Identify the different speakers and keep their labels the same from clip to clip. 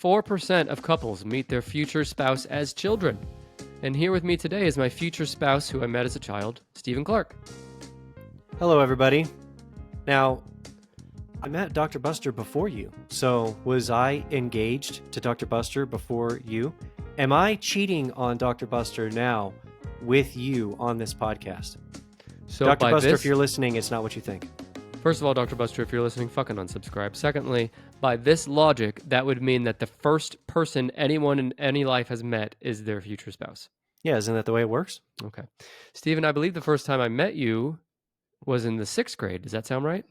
Speaker 1: 4% of couples meet their future spouse as children. And here with me today is my future spouse who I met as a child, Stephen Clark.
Speaker 2: Hello, everybody. Now, I met Dr. Buster before you. So, was I engaged to Dr. Buster before you? Am I cheating on Dr. Buster now with you on this podcast?
Speaker 1: So
Speaker 2: Dr.
Speaker 1: by
Speaker 2: Buster,
Speaker 1: this,
Speaker 2: if you're listening, it's not what you think.
Speaker 1: first of all, Dr. Buster, if you're listening, fucking unsubscribe. Secondly, by this logic, that would mean that the first person anyone in any life has met is their future spouse.
Speaker 2: Yeah, isn't that the way it works?
Speaker 1: Okay. Stephen, I believe the first time I met you was in the 6th grade. Does that sound right?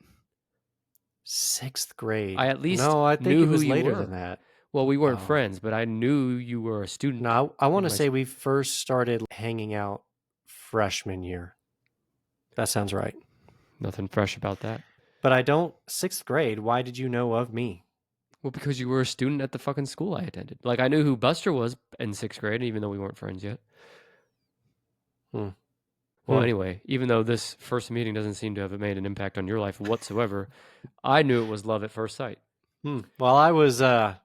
Speaker 2: 6th grade.
Speaker 1: I at least
Speaker 2: No, I think
Speaker 1: knew
Speaker 2: it was
Speaker 1: who you
Speaker 2: later
Speaker 1: were.
Speaker 2: than that.
Speaker 1: Well, we weren't
Speaker 2: Oh.
Speaker 1: friends, but I knew you were a student.
Speaker 2: No, I want to
Speaker 1: my-
Speaker 2: say we first started hanging out freshman year. That sounds right.
Speaker 1: Nothing fresh about that.
Speaker 2: But I don't, 6th grade, why did you know of me?
Speaker 1: Well, because you were a student at the fucking school I attended. Like, I knew who Buster was in 6th grade, even though we weren't friends yet.
Speaker 2: Hmm.
Speaker 1: Well,
Speaker 2: Hmm.
Speaker 1: anyway, even though this first meeting doesn't seem to have made an impact on your life whatsoever, I knew it was love at first sight.
Speaker 2: Well, I was a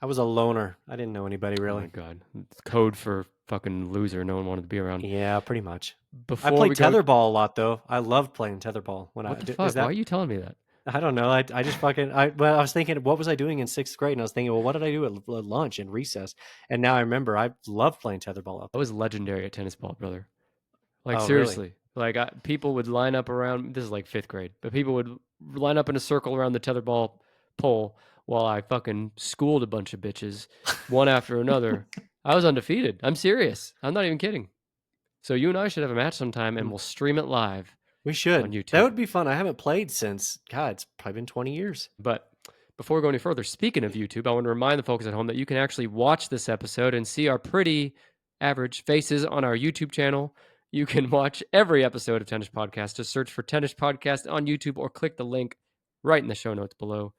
Speaker 2: loner. I didn't know anybody
Speaker 1: Oh my
Speaker 2: really.
Speaker 1: God. It's code for fucking loser. No one wanted to be around.
Speaker 2: Yeah, pretty much.
Speaker 1: Before
Speaker 2: I played
Speaker 1: we go-
Speaker 2: tetherball a lot though. I loved playing tetherball when
Speaker 1: What the
Speaker 2: is
Speaker 1: fuck?
Speaker 2: that-
Speaker 1: Why are you telling me that?
Speaker 2: I don't know. I just fucking I was thinking, what was I doing in 6th grade? And I was thinking, well, what did I do at lunch and recess? And now I remember I loved playing tetherball out
Speaker 1: I was legendary at tennis ball, brother. Like,
Speaker 2: Oh, really?
Speaker 1: seriously. Like, people would line up around, this is like 5th grade, but people would line up in a circle around the tetherball pole while I fucking schooled a bunch of bitches, one after another. I was undefeated. I'm serious. I'm not even kidding. So you and I should have a match sometime, and we'll stream it live.
Speaker 2: We should.
Speaker 1: On YouTube.
Speaker 2: That would be fun. I haven't played since, God, it's probably been 20 years.
Speaker 1: But before we go any further, speaking of YouTube, I want to remind the folks at home that you can actually watch this episode and see our pretty average faces on our YouTube channel. You can watch every episode of Tennis Podcast. Just search for Tennis Podcast on YouTube or click the link right in the show notes below.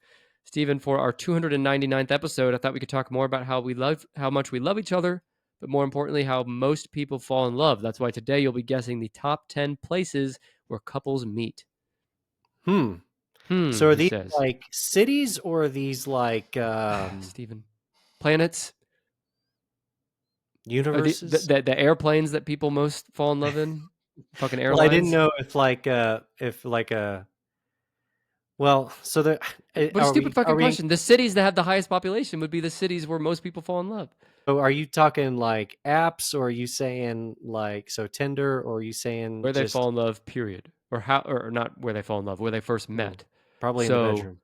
Speaker 1: Stephen, for our 299th episode, I thought we could talk more about how much we love each other, but more importantly, how most people fall in love. That's why today you'll be guessing the top 10 places where couples meet.
Speaker 2: So are
Speaker 1: he
Speaker 2: these
Speaker 1: says.
Speaker 2: like cities or are these like
Speaker 1: Stephen, planets?
Speaker 2: universes?
Speaker 1: The airplanes that people most fall in love in? Fucking airlines?
Speaker 2: Well, I didn't know well, so the
Speaker 1: But a stupid fucking question. The cities that have the highest population would be the cities where most people fall in love.
Speaker 2: So are you talking like apps, or are you saying like Tinder, or are you saying
Speaker 1: Where they fall in love, period. Or not where they fall in love, where they first met.
Speaker 2: Probably in the bedroom.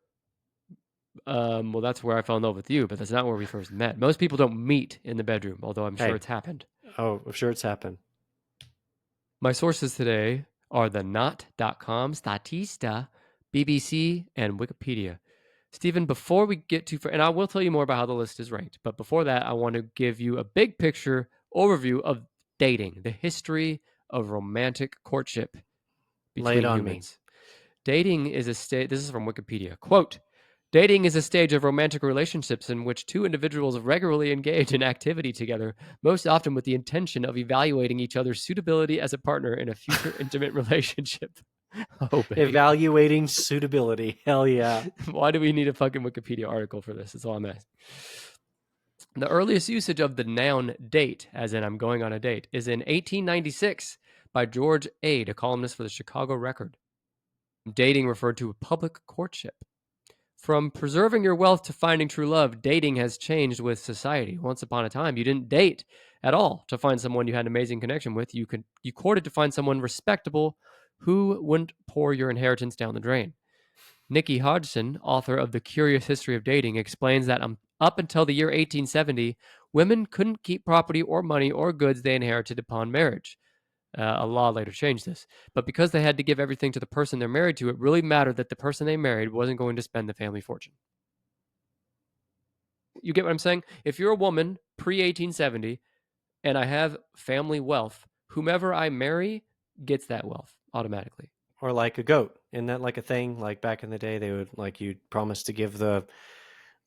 Speaker 1: Well, that's where I fell in love with you, but that's not where we first met. Most people don't meet in the bedroom, although I'm sure it's happened.
Speaker 2: Oh, I'm sure it's happened.
Speaker 1: My sources today are the Not.com, Statista, BBC, and Wikipedia. Stephen, before we get to, and I will tell you more about how the list is ranked, but before that, I want to give you a big picture overview of dating, the history of romantic courtship between
Speaker 2: Lay it on
Speaker 1: humans. Dating is a state, this is from Wikipedia, quote, dating is a stage of romantic relationships in which two individuals regularly engage in activity together, most often with the intention of evaluating each other's suitability as a partner in a future intimate relationship. Oh, baby.
Speaker 2: Evaluating suitability. Hell yeah.
Speaker 1: Why do we need a fucking Wikipedia article for this? That's all I'm asking. The earliest usage of the noun date, as in I'm going on a date, is in 1896 by George Ade, a columnist for the Chicago Record. Dating referred to a public courtship. From preserving your wealth to finding true love, dating has changed with society. Once upon a time, you didn't date at all to find someone you had an amazing connection with. You courted to find someone respectable who wouldn't pour your inheritance down the drain. Nikki Hodgson, author of The Curious History of Dating, explains that up until the year 1870, women couldn't keep property or money or goods they inherited upon marriage. A law later changed this. But because they had to give everything to the person they're married to, it really mattered that the person they married wasn't going to spend the family fortune. You get what I'm saying? If you're a woman pre-1870 and I have family wealth, whomever I marry gets that wealth automatically.
Speaker 2: Or like a goat. Isn't that like a thing? Like back in the day, they would like you'd promise to give the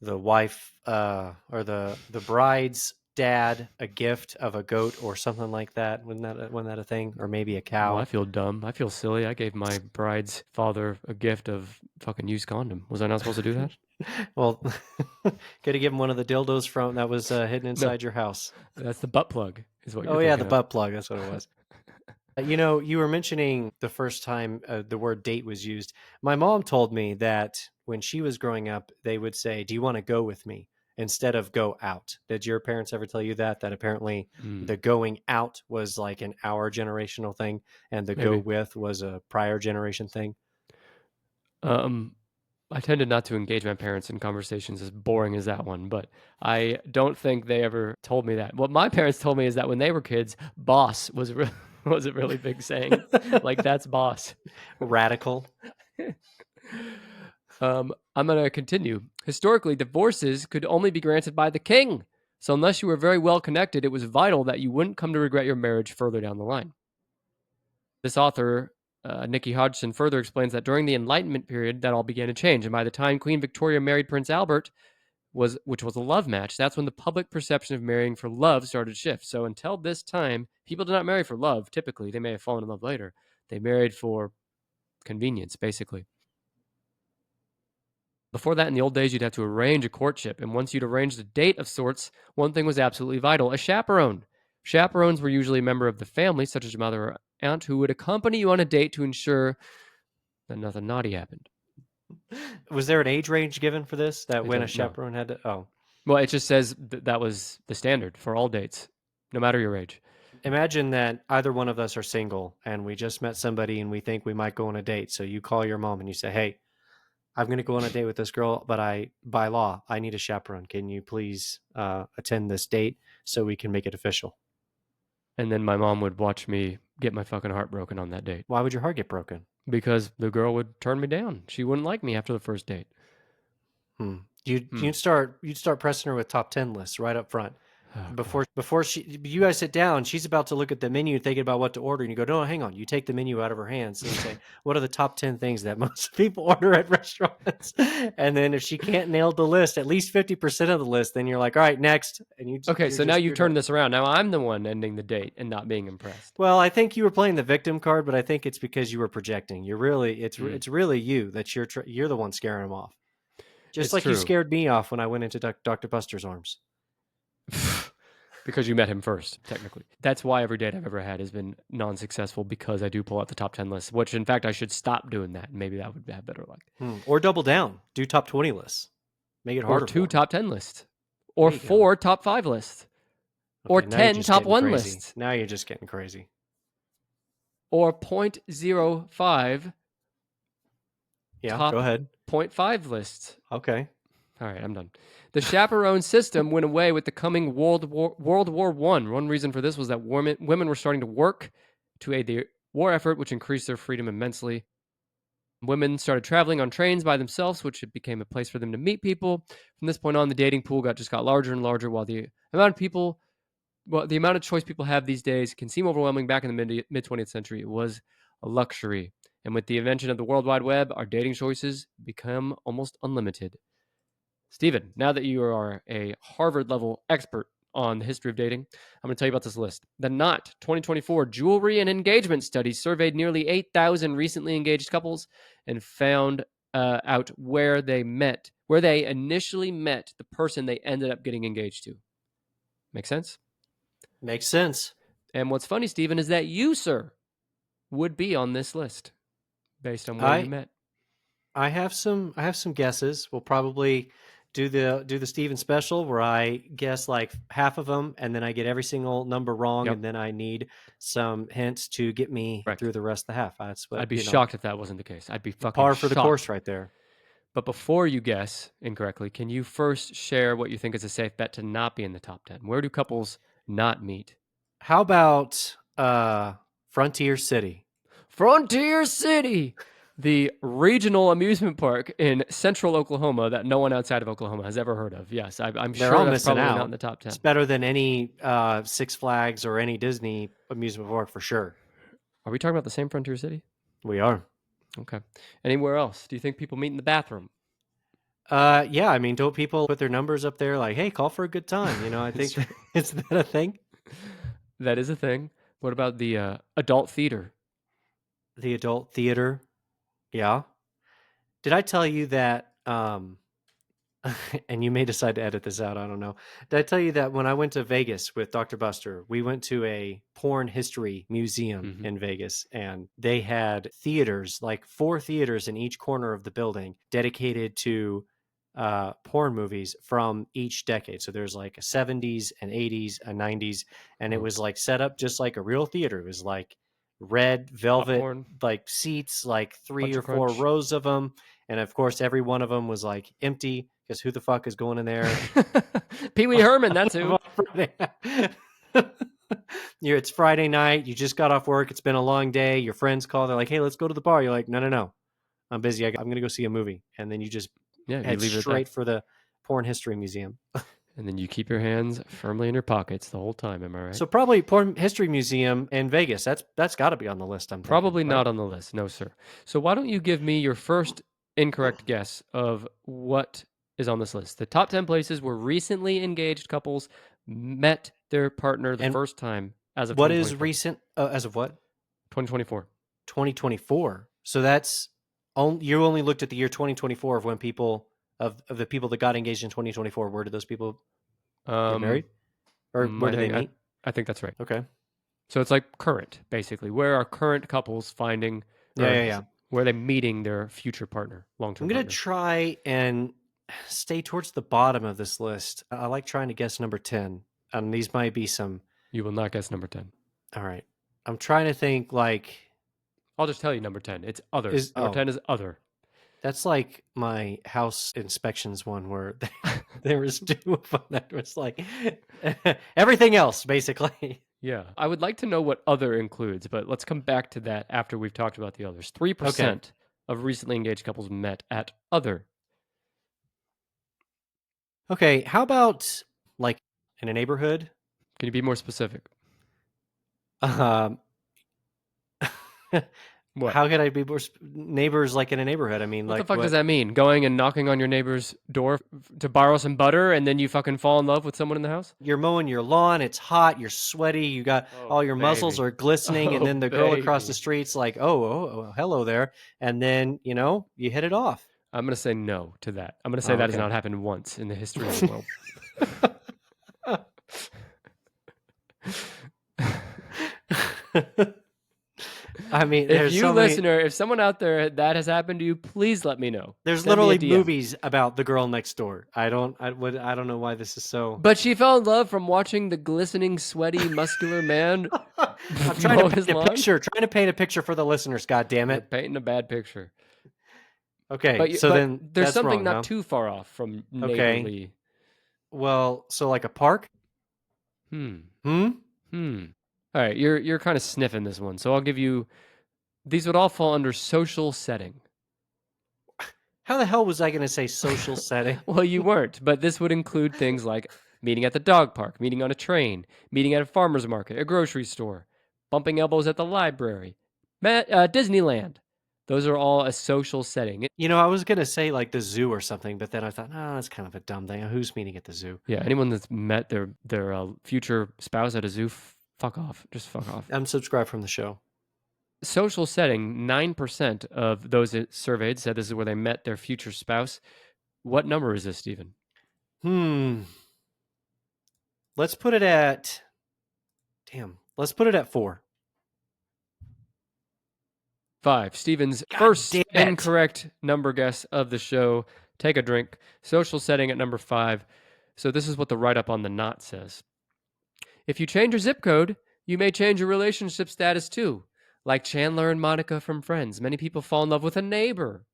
Speaker 2: wife or the bride's dad a gift of a goat or something like that. Wasn't that a thing? Or maybe a cow?
Speaker 1: Well, I feel dumb. I feel silly. I gave my bride's father a gift of fucking used condom. Was I not supposed to do that?
Speaker 2: Well, could have given one of the dildos from that was hidden
Speaker 1: No,
Speaker 2: inside your house.
Speaker 1: that's the butt plug, is what you're
Speaker 2: Oh yeah, the
Speaker 1: thinking of.
Speaker 2: butt plug. That's what it was. You were mentioning the first time the word date was used. My mom told me that when she was growing up, they would say, "Do you want to go with me?" instead of "go out." Did your parents ever tell you that? That apparently
Speaker 1: Mm,
Speaker 2: the going out was like an our generational thing, and the go
Speaker 1: maybe.
Speaker 2: with was a prior generation thing.
Speaker 1: Um, I tended not to engage my parents in conversations as boring as that one, but I don't think they ever told me that. What my parents told me is that when they were kids, boss was a really big saying. Like, that's boss.
Speaker 2: Radical.
Speaker 1: I'm going to continue. Historically, divorces could only be granted by the king. So, unless you were very well connected, it was vital that you wouldn't come to regret your marriage further down the line. This author, Nikki Hodgson, further explains that during the Enlightenment period, that all began to change. And by the time Queen Victoria married Prince Albert, which was a love match, that's when the public perception of marrying for love started to shift. So until this time, people did not marry for love. Typically, they may have fallen in love later. They married for convenience, basically. Before that, in the old days, you'd have to arrange a courtship. And once you'd arranged a date of sorts, one thing was absolutely vital: a chaperone. Chaperones were usually a member of the family, such as your mother or aunt, who would accompany you on a date to ensure that nothing naughty happened.
Speaker 2: Was there an age range given for this? That
Speaker 1: It
Speaker 2: when a
Speaker 1: doesn't, no.
Speaker 2: chaperone had to? Oh,
Speaker 1: Well, it just says that was the standard for all dates, no matter your age.
Speaker 2: imagine that either one of us are single and we just met somebody and we think we might go on a date. So you call your mom and you say, "Hey, I'm going to go on a date with this girl, but by law, I need a chaperone. Can you please attend this date so we can make it official?"
Speaker 1: And then my mom would watch me get my fucking heart broken on that date
Speaker 2: Why would your heart get broken?
Speaker 1: because the girl would turn me down. She wouldn't like me after the first date.
Speaker 2: Hmm. You'd
Speaker 1: Hmm.
Speaker 2: you'd start pressing her with top 10 lists right up front.
Speaker 1: Oh, God.
Speaker 2: Before you guys sit down, she's about to look at the menu thinking about what to order, and you go, "No, hang on." You take the menu out of her hands and you say, "What are the top 10 things that most people order at restaurants?" And then if she can't nail the list, at least 50% of the list, then you're like, "All right, next." And
Speaker 1: Okay,
Speaker 2: you're
Speaker 1: so now
Speaker 2: just
Speaker 1: you
Speaker 2: you're
Speaker 1: turn
Speaker 2: done.
Speaker 1: this around. Now I'm the one ending the date and not being impressed.
Speaker 2: Well, I think you were playing the victim card, but I think it's because you were projecting. You're really
Speaker 1: Hmm.
Speaker 2: it's really you that you're the one scaring him off. Just
Speaker 1: It's
Speaker 2: like you
Speaker 1: true.
Speaker 2: scared me off when I went into Dr. Buster's arms.
Speaker 1: Because you met him first, technically. That's why every date I've ever had has been non-successful, because I do pull out the top 10 list, which in fact I should stop doing that. And maybe that would have better luck.
Speaker 2: Or double down. Do top 20 lists. Make it
Speaker 1: Or
Speaker 2: harder
Speaker 1: two
Speaker 2: for him.
Speaker 1: top 10 lists.
Speaker 2: There
Speaker 1: Or
Speaker 2: you go.
Speaker 1: four top 5 lists. Or
Speaker 2: Okay, now you're
Speaker 1: 10
Speaker 2: just
Speaker 1: top
Speaker 2: getting
Speaker 1: 1
Speaker 2: crazy.
Speaker 1: lists.
Speaker 2: Now you're just getting crazy.
Speaker 1: Or 0.05
Speaker 2: Yeah, go
Speaker 1: top
Speaker 2: ahead.
Speaker 1: 0.5 lists.
Speaker 2: Okay.
Speaker 1: All right, I'm done. The chaperone system went away with the coming World War I. One reason for this was that women were starting to work to aid the war effort, which increased their freedom immensely. Women started traveling on trains by themselves, which it became a place for them to meet people. From this point on, the dating pool just got larger and larger, while the amount of choice people have these days can seem overwhelming. Back in the mid 20th century, it was a luxury. And with the invention of the World Wide Web, our dating choices become almost unlimited. Stephen, now that you are a Harvard level expert on the history of dating, I'm going to tell you about this list. The Knot 2024 Jewelry and Engagement Study surveyed nearly 8,000 recently engaged couples and found out where they initially met the person they ended up getting engaged to. Make sense?
Speaker 2: Makes sense.
Speaker 1: And what's funny, Stephen, is that you, sir, would be on this list based on where you
Speaker 2: I
Speaker 1: met.
Speaker 2: I have some guesses. We'll probably do the Steven special where I guess like half of them and then I get every single number wrong
Speaker 1: Yep,
Speaker 2: and then I need some hints to get me
Speaker 1: correct.
Speaker 2: through the rest of the half. That's what,
Speaker 1: I'd be shocked if that wasn't the case. I'd be fucking
Speaker 2: par for the course
Speaker 1: shocked.
Speaker 2: right there.
Speaker 1: But before you guess incorrectly, can you first share what you think is a safe bet to not be in the top 10? Where do couples not meet?
Speaker 2: How about Frontier City?
Speaker 1: Frontier City, the regional amusement park in central Oklahoma that no one outside of Oklahoma has ever heard of. Yes, I'm
Speaker 2: They're
Speaker 1: sure
Speaker 2: all
Speaker 1: that's
Speaker 2: missing
Speaker 1: probably not in
Speaker 2: out.
Speaker 1: the top 10.
Speaker 2: It's better than any Six Flags or any Disney amusement park for sure.
Speaker 1: Are we talking about the same Frontier City?
Speaker 2: We are.
Speaker 1: Okay. Anywhere else? Do you think people meet in the bathroom?
Speaker 2: Yeah, I mean, don't people put their numbers up there like, "Hey, call for a good time"? I
Speaker 1: It's
Speaker 2: think
Speaker 1: true.
Speaker 2: is that a thing?
Speaker 1: That is a thing. What about the adult theater?
Speaker 2: The adult theater. Yeah. Did I tell you that and you may decide to edit this out. I don't know. Did I tell you that when I went to Vegas with Dr. Buster, we went to a porn history museum in Vegas, and they had theaters, like 4 theaters in each corner of the building dedicated to porn movies from each decade. So there's like a 70s, an 80s, a 90s, and it was like set up just like a real theater. It was like red velvet,
Speaker 1: Popcorn.
Speaker 2: like seats, like 3
Speaker 1: Bunch
Speaker 2: or
Speaker 1: of
Speaker 2: 4
Speaker 1: crunch.
Speaker 2: rows of them. And of course, every one of them was like empty because who the fuck is going in there?
Speaker 1: Pee Wee Herman, that's who.
Speaker 2: It's Friday night. You just got off work. It's been a long day. Your friends call. They're like, "Hey, let's go to the bar." You're like, "No. I'm busy. I'm going to go see a movie." And then you just
Speaker 1: Yeah, you
Speaker 2: head
Speaker 1: leave it at
Speaker 2: straight
Speaker 1: that.
Speaker 2: for the porn history museum.
Speaker 1: And then you keep your hands firmly in your pockets the whole time. Am I right?
Speaker 2: So probably porn history museum in Vegas. That's got to be on the list. I'm thinking,
Speaker 1: Probably
Speaker 2: right?
Speaker 1: not on the list. No, sir. So why don't you give me your first incorrect guess of what is on this list? The top 10 places where recently engaged couples met their partner the
Speaker 2: And
Speaker 1: first time as of
Speaker 2: what is
Speaker 1: 2024.
Speaker 2: recent as of what?
Speaker 1: 2024.
Speaker 2: 2024. So that's you only looked at the year 2024 of when people of the people that got engaged in 2024. Where did those people get married, or where did they meet?
Speaker 1: I think that's right.
Speaker 2: Okay.
Speaker 1: So it's like current, basically. Where are current couples finding, or
Speaker 2: Yeah.
Speaker 1: where are they meeting their future partner, long-term
Speaker 2: I'm gonna
Speaker 1: partner?
Speaker 2: try and stay towards the bottom of this list. I like trying to guess number 10, and these might be some.
Speaker 1: You will not guess number 10.
Speaker 2: All right. I'm trying to think like.
Speaker 1: I'll just tell you number 10. It's other. Number 10 is other.
Speaker 2: That's like my house inspections one where there was 2 of them that was like everything else, basically.
Speaker 1: Yeah. I would like to know what other includes, but let's come back to that after we've talked about the others. 3% of recently engaged couples met at other.
Speaker 2: Okay, how about like in a neighborhood?
Speaker 1: Can you be more specific?
Speaker 2: Um,
Speaker 1: What?
Speaker 2: How could I be more neighbors like in a neighborhood? I mean,
Speaker 1: What the
Speaker 2: like
Speaker 1: fuck
Speaker 2: what?
Speaker 1: does that mean? Going and knocking on your neighbor's door to borrow some butter and then you fucking fall in love with someone in the house?
Speaker 2: You're mowing your lawn, it's hot, you're sweaty, you got all your muscles
Speaker 1: baby.
Speaker 2: are glistening, and
Speaker 1: Oh,
Speaker 2: then the girl across the
Speaker 1: baby.
Speaker 2: street's like, oh, hello there, and then you hit it off.
Speaker 1: I'm going to say no to that. I'm going to say that has not happened once in the history of the world.
Speaker 2: I mean,
Speaker 1: If you listener, if someone out there that has happened to you, please let me know.
Speaker 2: There's
Speaker 1: Send me a
Speaker 2: literally
Speaker 1: DM.
Speaker 2: movies about the girl next door. I don't know why this is so.
Speaker 1: But she fell in love from watching the glistening, sweaty, muscular man.
Speaker 2: I'm trying to paint a picture. Trying to paint a picture for the listeners. God damn it!
Speaker 1: You're painting a bad picture.
Speaker 2: Okay,
Speaker 1: but
Speaker 2: then
Speaker 1: there's
Speaker 2: that's
Speaker 1: something
Speaker 2: wrong,
Speaker 1: not
Speaker 2: huh?
Speaker 1: too far off from neighborly.
Speaker 2: Okay. Well, so like a park.
Speaker 1: All right, you're kind of sniffing this one, so I'll give you. These would all fall under social setting.
Speaker 2: How the hell was I going to say social setting?
Speaker 1: Well, you weren't, but this would include things like meeting at the dog park, meeting on a train, meeting at a farmer's market, a grocery store, bumping elbows at the library, Disneyland. Those are all a social setting.
Speaker 2: I was going to say like the zoo or something, but then I thought, no, that's kind of a dumb thing. Who's meeting at the zoo?
Speaker 1: Yeah, anyone that's met their future spouse at a zoo, fuck off. Just fuck off.
Speaker 2: Unsubscribe from the show.
Speaker 1: Social setting, 9% of those surveyed said this is where they met their future spouse. What number is this, Stephen?
Speaker 2: Let's put it at 4.
Speaker 1: 5. Stephen's first incorrect number guess of the show. Take a drink. Social setting at number 5. So this is what the write-up on the knot says. If you change your zip code, you may change your relationship status too. Like Chandler and Monica from Friends, many people fall in love with a neighbor.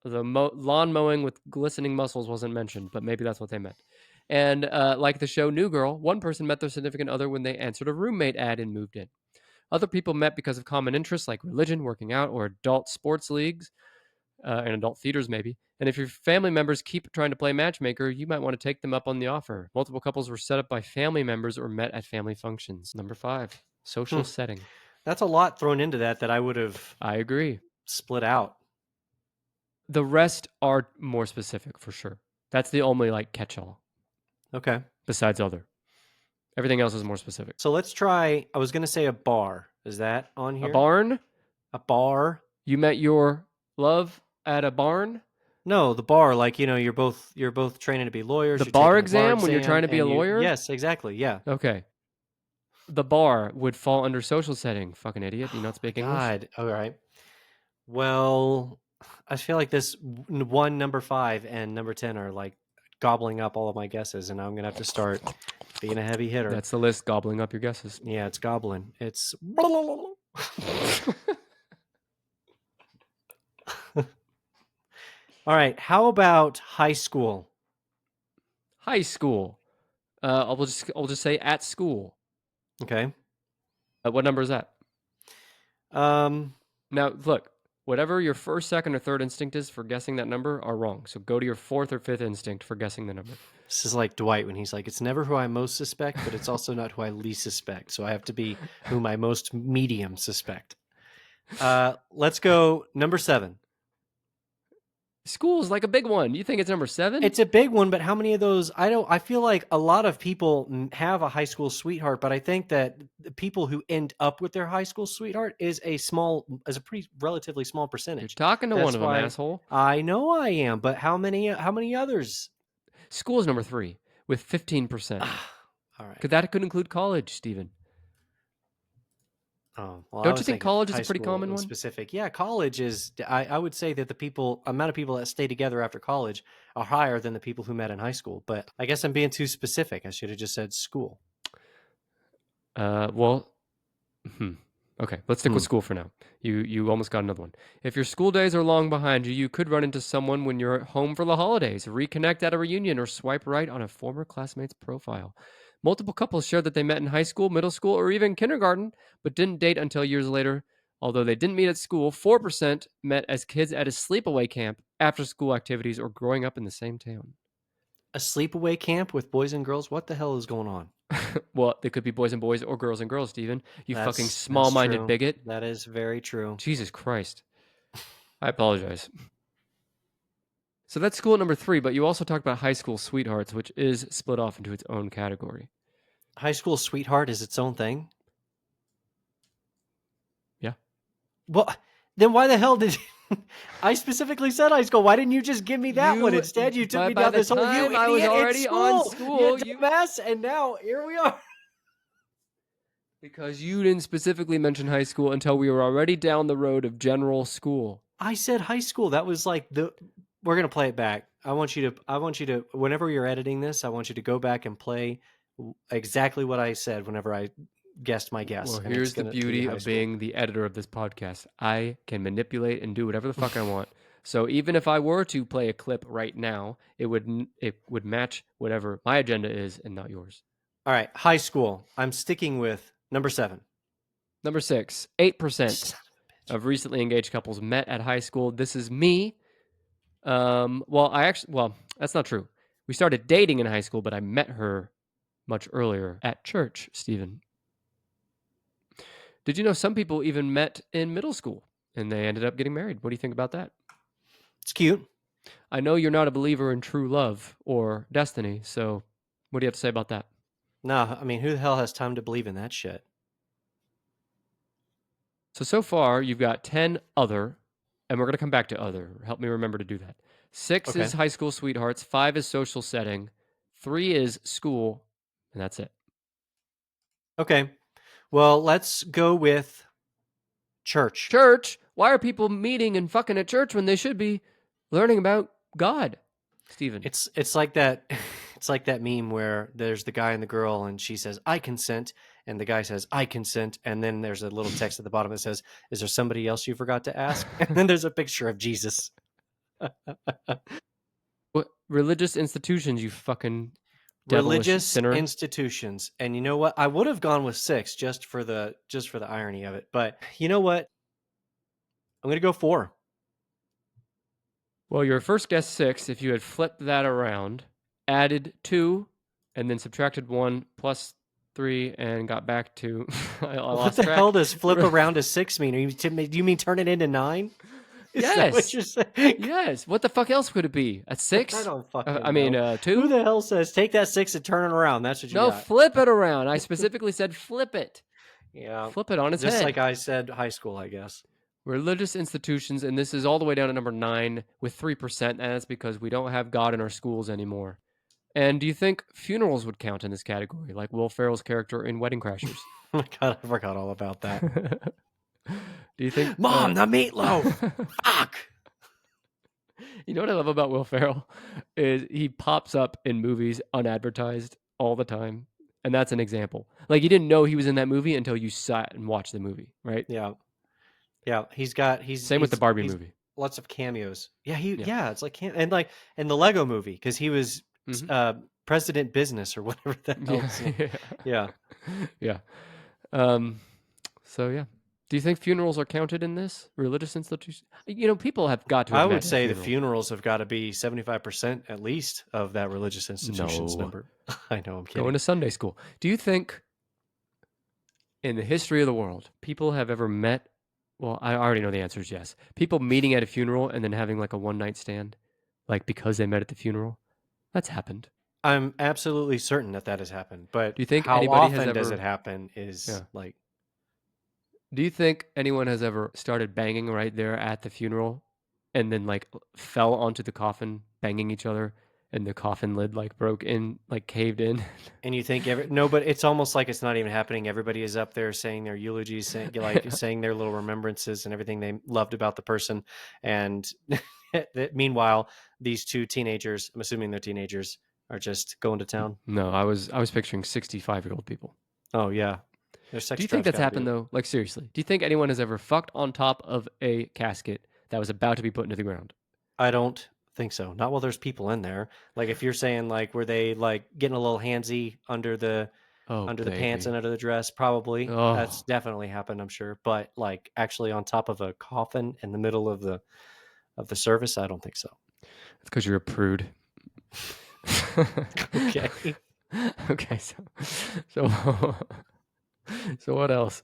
Speaker 1: The lawn mowing with glistening muscles wasn't mentioned, but maybe that's what they meant. And like the show New Girl, one person met their significant other when they answered a roommate ad and moved in. Other people met because of common interests like religion, working out, or adult sports leagues, and adult theaters maybe. And if your family members keep trying to play matchmaker, you might want to take them up on the offer. Multiple couples were set up by family members or met at family functions. Number 5, social setting.
Speaker 2: That's a lot thrown into that I would have.
Speaker 1: I agree.
Speaker 2: Split out.
Speaker 1: The rest are more specific for sure. That's the only catch-all.
Speaker 2: Okay.
Speaker 1: Besides other. Everything else is more specific.
Speaker 2: So let's try, I was going to say a bar. Is that on here?
Speaker 1: A barn?
Speaker 2: A bar.
Speaker 1: You met your love at a barn?
Speaker 2: No, the bar, like, you're both training to be lawyers.
Speaker 1: The
Speaker 2: You're
Speaker 1: bar
Speaker 2: taking the bar
Speaker 1: exam when you're trying
Speaker 2: exam,
Speaker 1: to be a
Speaker 2: and you.
Speaker 1: lawyer?
Speaker 2: Yes, exactly. Yeah.
Speaker 1: Okay. The bar would fall under social setting. Fucking idiot. Do you not
Speaker 2: Oh my
Speaker 1: speak English?
Speaker 2: God. All right. Well, I feel like this one, number 5 and number 10 are like gobbling up all of my guesses, and I'm gonna have to start being a heavy hitter.
Speaker 1: That's the list, gobbling up your guesses.
Speaker 2: Yeah, it's gobbling. It's. All right. How about high school?
Speaker 1: High school. I'll just say at school.
Speaker 2: Okay.
Speaker 1: What number is that?
Speaker 2: Um.
Speaker 1: Now, look, whatever your first, second, or third instinct is for guessing that number are wrong. So go to your fourth or fifth instinct for guessing the number.
Speaker 2: This is like Dwight when he's like, "It's never who I most suspect, but it's also not who I least suspect. So I have to be whom I most medium suspect." Let's go number 7.
Speaker 1: School's like a big one. You think it's number 7?
Speaker 2: It's a big one, but how many of those? I feel like a lot of people have a high school sweetheart, but I think that the people who end up with their high school sweetheart is a pretty relatively small
Speaker 1: You're
Speaker 2: percentage.
Speaker 1: talking to
Speaker 2: That's
Speaker 1: one of them,
Speaker 2: why
Speaker 1: asshole.
Speaker 2: I know I am, but how many others?
Speaker 1: School is number 3 with 15%.
Speaker 2: All right.
Speaker 1: That could include college, Stephen.
Speaker 2: Oh, well,
Speaker 1: Don't you think college is a pretty common one?
Speaker 2: Specific. Yeah, college is. I would say that the amount of people that stay together after college are higher than the people who met in high school. But I guess I'm being too specific. I should have just said school.
Speaker 1: Well, okay, let's stick with school for now. You almost got another one. If your school days are long behind you, you could run into someone when you're at home for the holidays, reconnect at a reunion, or swipe right on a former classmate's profile. Multiple couples shared that they met in high school, middle school, or even kindergarten, but didn't date until years later. Although they didn't meet at school, 4% met as kids at a sleepaway camp, after school activities, or growing up in the same town.
Speaker 2: A sleepaway camp with boys and girls? What the hell is going on?
Speaker 1: Well, they could be boys and boys or girls and girls, Stephen. You fucking
Speaker 2: That's
Speaker 1: small-minded
Speaker 2: true.
Speaker 1: bigot.
Speaker 2: That is very true.
Speaker 1: Jesus Christ. I apologize. So that's school number 3, but you also talked about high school sweethearts, which is split off into its own category.
Speaker 2: High school sweetheart is its own thing?
Speaker 1: Yeah.
Speaker 2: Well, then why the hell did I specifically said high school? Why didn't you just give me that one? Instead, you took me down this whole. You idiot!
Speaker 1: I was already
Speaker 2: it's
Speaker 1: on school.
Speaker 2: You dumbass, and now here we are.
Speaker 1: Because you didn't specifically mention high school until we were already down the road of general school.
Speaker 2: I said high school. That was like we're gonna play it back. I want you to. Whenever you're editing this, I want you to go back and play exactly what I said whenever I guessed my guess.
Speaker 1: Well, here's the beauty of being the editor of this podcast. I can manipulate and do whatever the fuck I want. So even if I were to play a clip right now, it would match whatever my agenda is and not yours.
Speaker 2: All right, high school. I'm sticking with number 7.
Speaker 1: Number 6, 8% of recently engaged couples met at high school. This is me. Well, that's not true. We started dating in high school, but I met her much earlier at church, Stephen. Did you know some people even met in middle school and they ended up getting married? What do you think about that?
Speaker 2: It's cute.
Speaker 1: I know you're not a believer in true love or destiny, so what do you have to say about that?
Speaker 2: No, I mean, who the hell has time to believe in that shit?
Speaker 1: So far, you've got 10 other, and we're going to come back to other. Help me remember to do that. 6 is high school sweethearts. 5 is social setting. 3 is school, and that's it.
Speaker 2: Okay. Well, let's go with church.
Speaker 1: Church? Why are people meeting and fucking at church when they should be learning about God, Stephen?
Speaker 2: It's like that. It's like that meme where there's the guy and the girl, and she says, "I consent," and the guy says, "I consent," and then there's a little text at the bottom that says, "Is there somebody else you forgot to ask?" And then there's a picture of Jesus.
Speaker 1: What religious institutions, you fucking
Speaker 2: Religious
Speaker 1: sinner?
Speaker 2: institutions. And you know what? I would have gone with 6 just for the irony of it. But you know what? I'm going to go 4.
Speaker 1: Well, your first guess 6. If you had flipped that around, added 2, and then subtracted 1 plus 3 and got back to I
Speaker 2: what the hell does flip around to 6 mean? Do you mean turn it into 9? Is that what you're saying?
Speaker 1: Yes. What the fuck else could it be? At 6?
Speaker 2: I don't fucking
Speaker 1: I mean, 2?
Speaker 2: Who the hell says take that 6 and turn it around? That's what you got.
Speaker 1: No, flip it around. I specifically said flip it.
Speaker 2: Yeah.
Speaker 1: Flip it on its head.
Speaker 2: Just like I said high school, I guess.
Speaker 1: Religious institutions, and this is all the way down to number 9 with 3%, and that's because we don't have God in our schools anymore. And do you think funerals would count in this category, like Will Ferrell's character in Wedding Crashers?
Speaker 2: Oh my God, I forgot all about that.
Speaker 1: Do you think...
Speaker 2: Mom, the meatloaf! Fuck!
Speaker 1: You know what I love about Will Ferrell is he pops up in movies unadvertised all the time. And that's an example. Like, you didn't know he was in that movie until you sat and watched the movie, right?
Speaker 2: Yeah. He's
Speaker 1: Same with the Barbie movie.
Speaker 2: Lots of cameos. Yeah,
Speaker 1: Yeah.
Speaker 2: it's like and like in the Lego movie because he was
Speaker 1: Mhm.
Speaker 2: President Business or whatever the hell.
Speaker 1: Yeah.
Speaker 2: Yeah.
Speaker 1: Yeah. So yeah. Do you think funerals are counted in this religious institution? You know, people have got to have
Speaker 2: I
Speaker 1: met
Speaker 2: would
Speaker 1: at a
Speaker 2: say the
Speaker 1: funeral.
Speaker 2: funerals have got to be 75% at least of that religious institution's
Speaker 1: No.
Speaker 2: number. I know, I'm kidding.
Speaker 1: Going to Sunday school. Do you think in the history of the world, people have ever met? Well, I already know the answer is yes. People meeting at a funeral and then having like a one-night stand, like because they met at the funeral. That's happened.
Speaker 2: I'm absolutely certain that has happened, but
Speaker 1: Do you think
Speaker 2: how
Speaker 1: anybody has
Speaker 2: often does
Speaker 1: ever?
Speaker 2: it happen is
Speaker 1: Yeah.
Speaker 2: like
Speaker 1: Do you think anyone has ever started banging right there at the funeral, and then like fell onto the coffin, banging each other, and the coffin lid like broke in, like caved in?
Speaker 2: and you think no, but it's almost like it's not even happening. Everybody is up there saying their eulogies, saying their little remembrances and everything they loved about the person. And meanwhile, these two teenagers, I'm assuming they're teenagers, are just going to town.
Speaker 1: No, I was picturing 65-year-old people.
Speaker 2: Oh yeah. Their sex
Speaker 1: Do you think
Speaker 2: drive's
Speaker 1: that's
Speaker 2: gotta
Speaker 1: happened
Speaker 2: do it.
Speaker 1: though? Like seriously, do you think anyone has ever fucked on top of a casket that was about to be put into the ground?
Speaker 2: I don't think so. Not while there's people in there. Like if you're saying like were they like getting a little handsy under the
Speaker 1: Oh,
Speaker 2: pants
Speaker 1: baby.
Speaker 2: and under the dress? Probably. That's
Speaker 1: Oh,
Speaker 2: definitely happened, I'm sure. But like actually on top of a coffin in the middle of the service, I don't think so.
Speaker 1: it's because you're a prude.
Speaker 2: Okay.
Speaker 1: Okay, so so what else?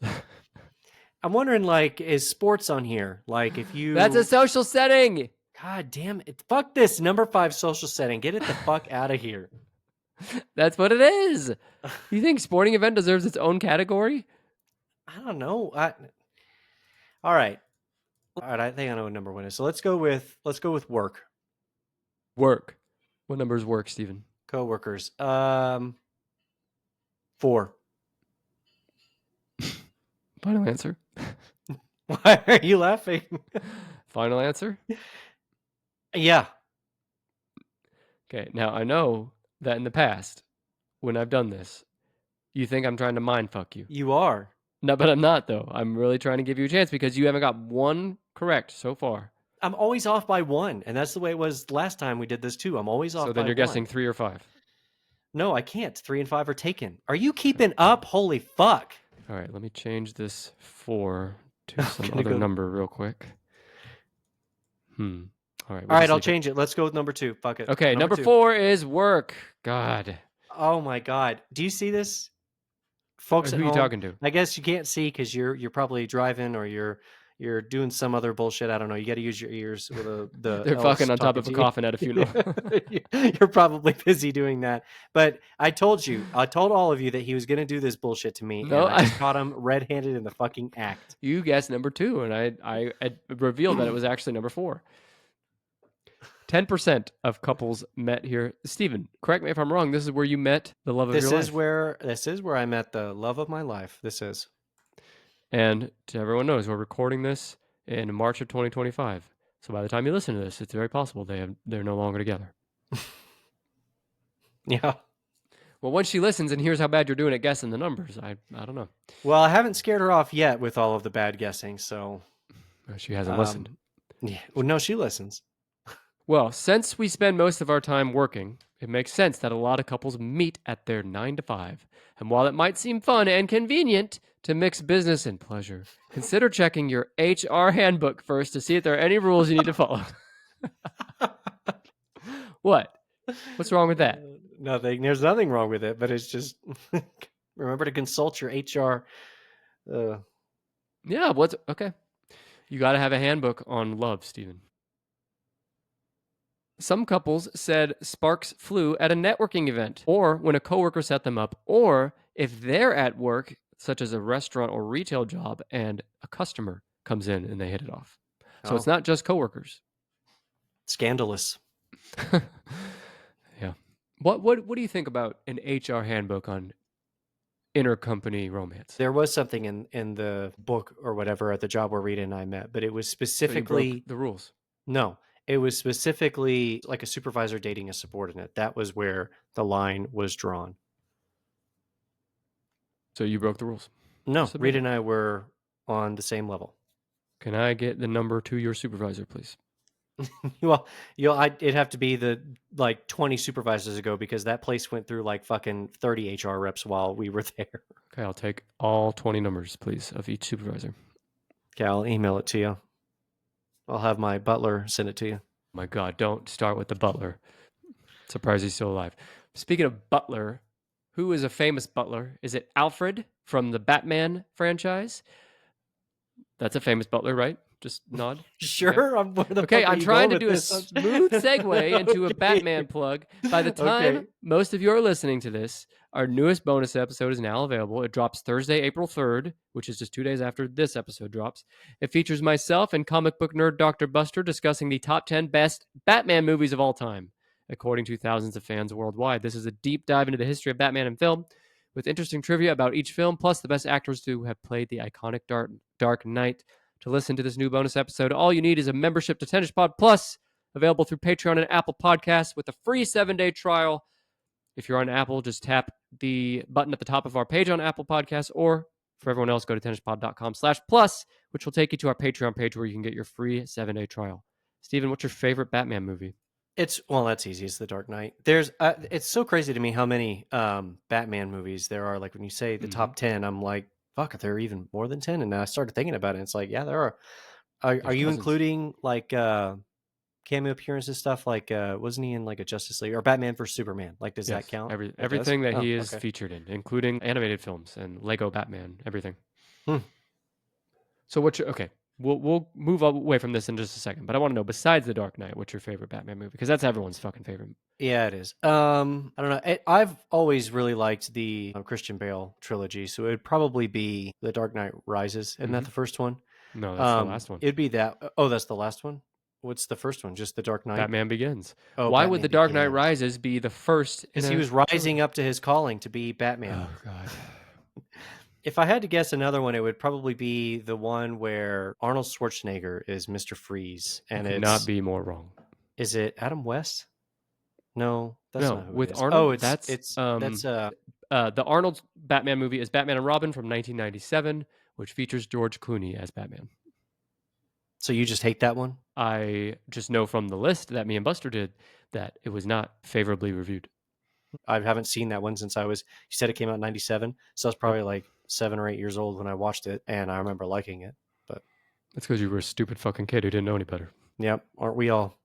Speaker 2: I'm wondering like is sports on here? Like if you
Speaker 1: That's a social setting.
Speaker 2: God damn it. Fuck this. Number 5 social setting. Get it the fuck out of here.
Speaker 1: That's what it is. You think sporting event deserves its own category?
Speaker 2: I don't know. All right. I think I know what number 1 is. So let's go with work.
Speaker 1: Work. What numbers work, Steven?
Speaker 2: Coworkers. 4.
Speaker 1: Final answer.
Speaker 2: Why are you laughing?
Speaker 1: Final answer.
Speaker 2: Yeah.
Speaker 1: Okay. Now I know that in the past, when I've done this, you think I'm trying to mind fuck you.
Speaker 2: You are.
Speaker 1: No, but I'm not though. I'm really trying to give you a chance because you haven't got one correct so far.
Speaker 2: I'm always off by 1, and that's the way it was last time we did this too. I'm always off by 1.
Speaker 1: So then you're guessing 3 or 5.
Speaker 2: No, I can't. 3 and 5 are taken. Are you keeping up? Holy fuck.
Speaker 1: All right, let me change this 4 to some other
Speaker 2: go...
Speaker 1: number real quick. All right.
Speaker 2: All right, I'll change it. Let's go with number 2. Fuck it.
Speaker 1: Okay, number 4 is work. God.
Speaker 2: Oh my God. Do you see this? Folks at home,
Speaker 1: who are you talking to?
Speaker 2: I guess you can't see because you're probably driving or you're doing some other bullshit. I don't know. You got to use your ears with
Speaker 1: They're fucking on top of a coffin at a funeral.
Speaker 2: You're probably busy doing that. But I told all of you that he was going to do this bullshit to me.
Speaker 1: No,
Speaker 2: and I just caught him red-handed in the fucking act.
Speaker 1: You guessed number 2, and I revealed that it was actually number 4. 10% of couples met here. Steven, correct me if I'm wrong. This is where you met the love of your life.
Speaker 2: This is where I met the love of my life. This is.
Speaker 1: And to everyone knows, we're recording this in March of 2025. So by the time you listen to this, it's very possible they're no longer together.
Speaker 2: Yeah.
Speaker 1: Well, once she listens and hears how bad you're doing at guessing the numbers, I don't know.
Speaker 2: Well, I haven't scared her off yet with all of the bad guessing, so
Speaker 1: She hasn't listened.
Speaker 2: Yeah. Well, no, she listens.
Speaker 1: Well, since we spend most of our time working, it makes sense that a lot of couples meet at their 9 to 5. And while it might seem fun and convenient to mix business and pleasure, consider checking your HR handbook first to see if there are any rules you need to follow. What? What's wrong with that?
Speaker 2: Nothing. There's nothing wrong with it, but it's just remember to consult your HR.
Speaker 1: Yeah, okay. You got to have a handbook on love, Steven. Some couples said sparks flew at a networking event, or when a coworker set them up, or if they're at work, such as a restaurant or retail job, and a customer comes in and they hit it off. So it's
Speaker 2: Oh.
Speaker 1: not just coworkers.
Speaker 2: Scandalous.
Speaker 1: Yeah. What do you think about an HR handbook on intercompany romance?
Speaker 2: There was something in the book or whatever at the job where Rita and I met, but it was
Speaker 1: So you
Speaker 2: specifically
Speaker 1: broke the rules.
Speaker 2: no. It was specifically like a supervisor dating a subordinate. That was where the line was drawn.
Speaker 1: So you broke the rules.
Speaker 2: No,
Speaker 1: Just admit
Speaker 2: Rita
Speaker 1: it.
Speaker 2: and I were on the same level.
Speaker 1: Can I get the number to your supervisor, please?
Speaker 2: Well, it'd have to be the like 20 supervisors ago because that place went through like fucking 30 HR reps while we were there.
Speaker 1: Okay, I'll take all 20 numbers, please, of each supervisor.
Speaker 2: Okay, I'll email it to you. I'll have my butler send it to you.
Speaker 1: My God, don't start with the butler. Surprised he's still alive. Speaking of butler, who is a famous butler? Is it Alfred from the Batman franchise? That's a famous butler, right? Just nod.
Speaker 2: Sure. Where the
Speaker 1: Okay,
Speaker 2: fuck are
Speaker 1: I'm
Speaker 2: you
Speaker 1: trying
Speaker 2: going
Speaker 1: to
Speaker 2: with
Speaker 1: do a
Speaker 2: this?
Speaker 1: smooth segue into a
Speaker 2: Okay.
Speaker 1: Batman plug. By the time
Speaker 2: Okay.
Speaker 1: most of you are listening to this, our newest bonus episode is now available. It drops Thursday, April 3rd, which is just 2 days after this episode drops. It features myself and comic book nerd Dr. Buster discussing the top 10 best Batman movies of all time, according to thousands of fans worldwide. This is a deep dive into the history of Batman and film, with interesting trivia about each film, plus the best actors to have played the iconic Dark Knight. To listen to this new bonus episode, all you need is a membership to Tennis Pod Plus, available through Patreon and Apple Podcasts with a free 7-day trial. If you're on Apple, just tap the button at the top of our page on Apple Podcasts, or for everyone else, go to tennispod.com/plus, which will take you to our Patreon page where you can get your free 7-day trial. Steven, what's your favorite Batman movie?
Speaker 2: That's easy. It's The Dark Knight. It's so crazy to me how many Batman movies there are. Like when you say the top 10, I'm like, fuck, there are even more than 10. And now I started thinking about it. And it's like, yeah, there are. Are
Speaker 1: There's
Speaker 2: you
Speaker 1: dozens.
Speaker 2: including like cameo appearances stuff? Like wasn't he in like a Justice League or Batman vs Superman? Like does that count? It
Speaker 1: Everything
Speaker 2: does?
Speaker 1: that he
Speaker 2: Oh,
Speaker 1: is
Speaker 2: okay.
Speaker 1: featured in, including animated films and Lego Batman, everything.
Speaker 2: Hmm.
Speaker 1: So okay, we'll move away from this in just a second, but I want to know, besides The Dark Knight, what's your favorite Batman movie? Because that's everyone's fucking favorite.
Speaker 2: Yeah, it is. I don't know. I've always really liked the Christian Bale trilogy, so it would probably be The Dark Knight Rises. Isn't that the first one?
Speaker 1: No, that's the last one.
Speaker 2: It'd be that. Oh, that's the last one. What's the first one? Just The Dark Knight.
Speaker 1: Batman Begins.
Speaker 2: Oh,
Speaker 1: Why
Speaker 2: Batman
Speaker 1: would The Dark Knight
Speaker 2: Begins.
Speaker 1: Rises be the first?
Speaker 2: Because he was rising up to his calling to be Batman.
Speaker 1: Oh God.
Speaker 2: If I had to guess another one, it would probably be the one where Arnold Schwarzenegger is Mr. Freeze, and
Speaker 1: Could
Speaker 2: it's
Speaker 1: not be more wrong.
Speaker 2: Is it Adam West? No, that's
Speaker 1: No,
Speaker 2: not who
Speaker 1: with
Speaker 2: it is.
Speaker 1: Arnold.
Speaker 2: The
Speaker 1: The Arnold Batman movie is Batman and Robin from 1997, which features George Clooney as Batman.
Speaker 2: So you just hate that one?
Speaker 1: I just know from the list that me and Buster did that it was not favorably reviewed.
Speaker 2: I haven't seen that one since you said it came out in 97. So I was probably like 7 or 8 years old when I watched it. And I remember liking it, but
Speaker 1: that's because you were a stupid fucking kid who didn't know any better.
Speaker 2: Yep. Aren't we all?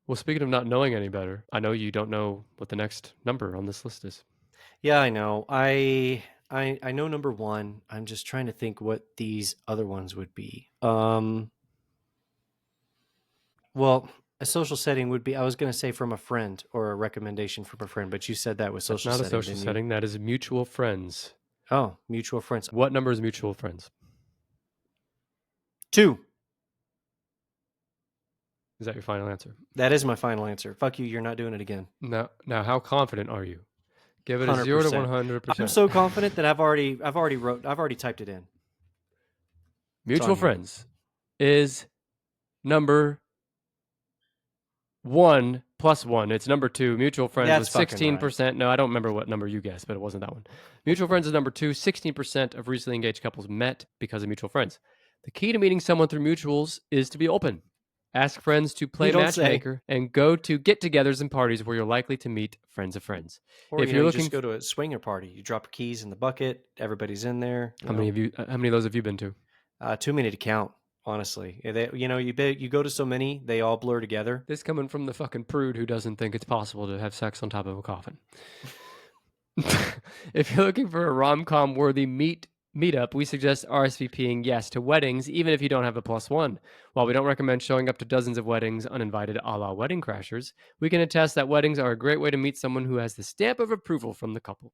Speaker 1: Well, speaking of not knowing any better, I know you don't know what the next number on this list is.
Speaker 2: Yeah, I know. I know number 1. I'm just trying to think what these other ones would be. Well, a social setting would be, I was going to say from a friend or a recommendation from a friend, but you said that was social setting.
Speaker 1: That's not a social setting. That is mutual friends.
Speaker 2: Oh, mutual friends.
Speaker 1: What number is mutual friends?
Speaker 2: 2.
Speaker 1: Is that your final answer?
Speaker 2: That is my final answer. Fuck you. You're not doing it again.
Speaker 1: Now, how confident are you? Give it a
Speaker 2: 100%.
Speaker 1: 0 to 100%.
Speaker 2: I'm so confident that I've already typed it in.
Speaker 1: Mutual friends is number 1 plus 1. It's number 2. Mutual friends was 16%. Right. No, I don't remember what number you guessed, but it wasn't that one. Mutual friends is number 2. 16% of recently engaged couples met because of mutual friends. The key to meeting someone through mutuals is to be open. Ask friends to play matchmaker and go to get-togethers and parties where you're likely to meet friends of friends.
Speaker 2: Or if you're looking, just go to a swinger party. You drop your keys in the bucket. Everybody's in there.
Speaker 1: How many of those have you been to?
Speaker 2: Too many to count, honestly. You go to so many, they all blur together.
Speaker 1: This coming from the fucking prude who doesn't think it's possible to have sex on top of a coffin. If you're looking for a rom-com worthy meetup, we suggest RSVPing yes to weddings, even if you don't have a +1. While we don't recommend showing up to dozens of weddings uninvited a la Wedding Crashers, we can attest that weddings are a great way to meet someone who has the stamp of approval from the couple.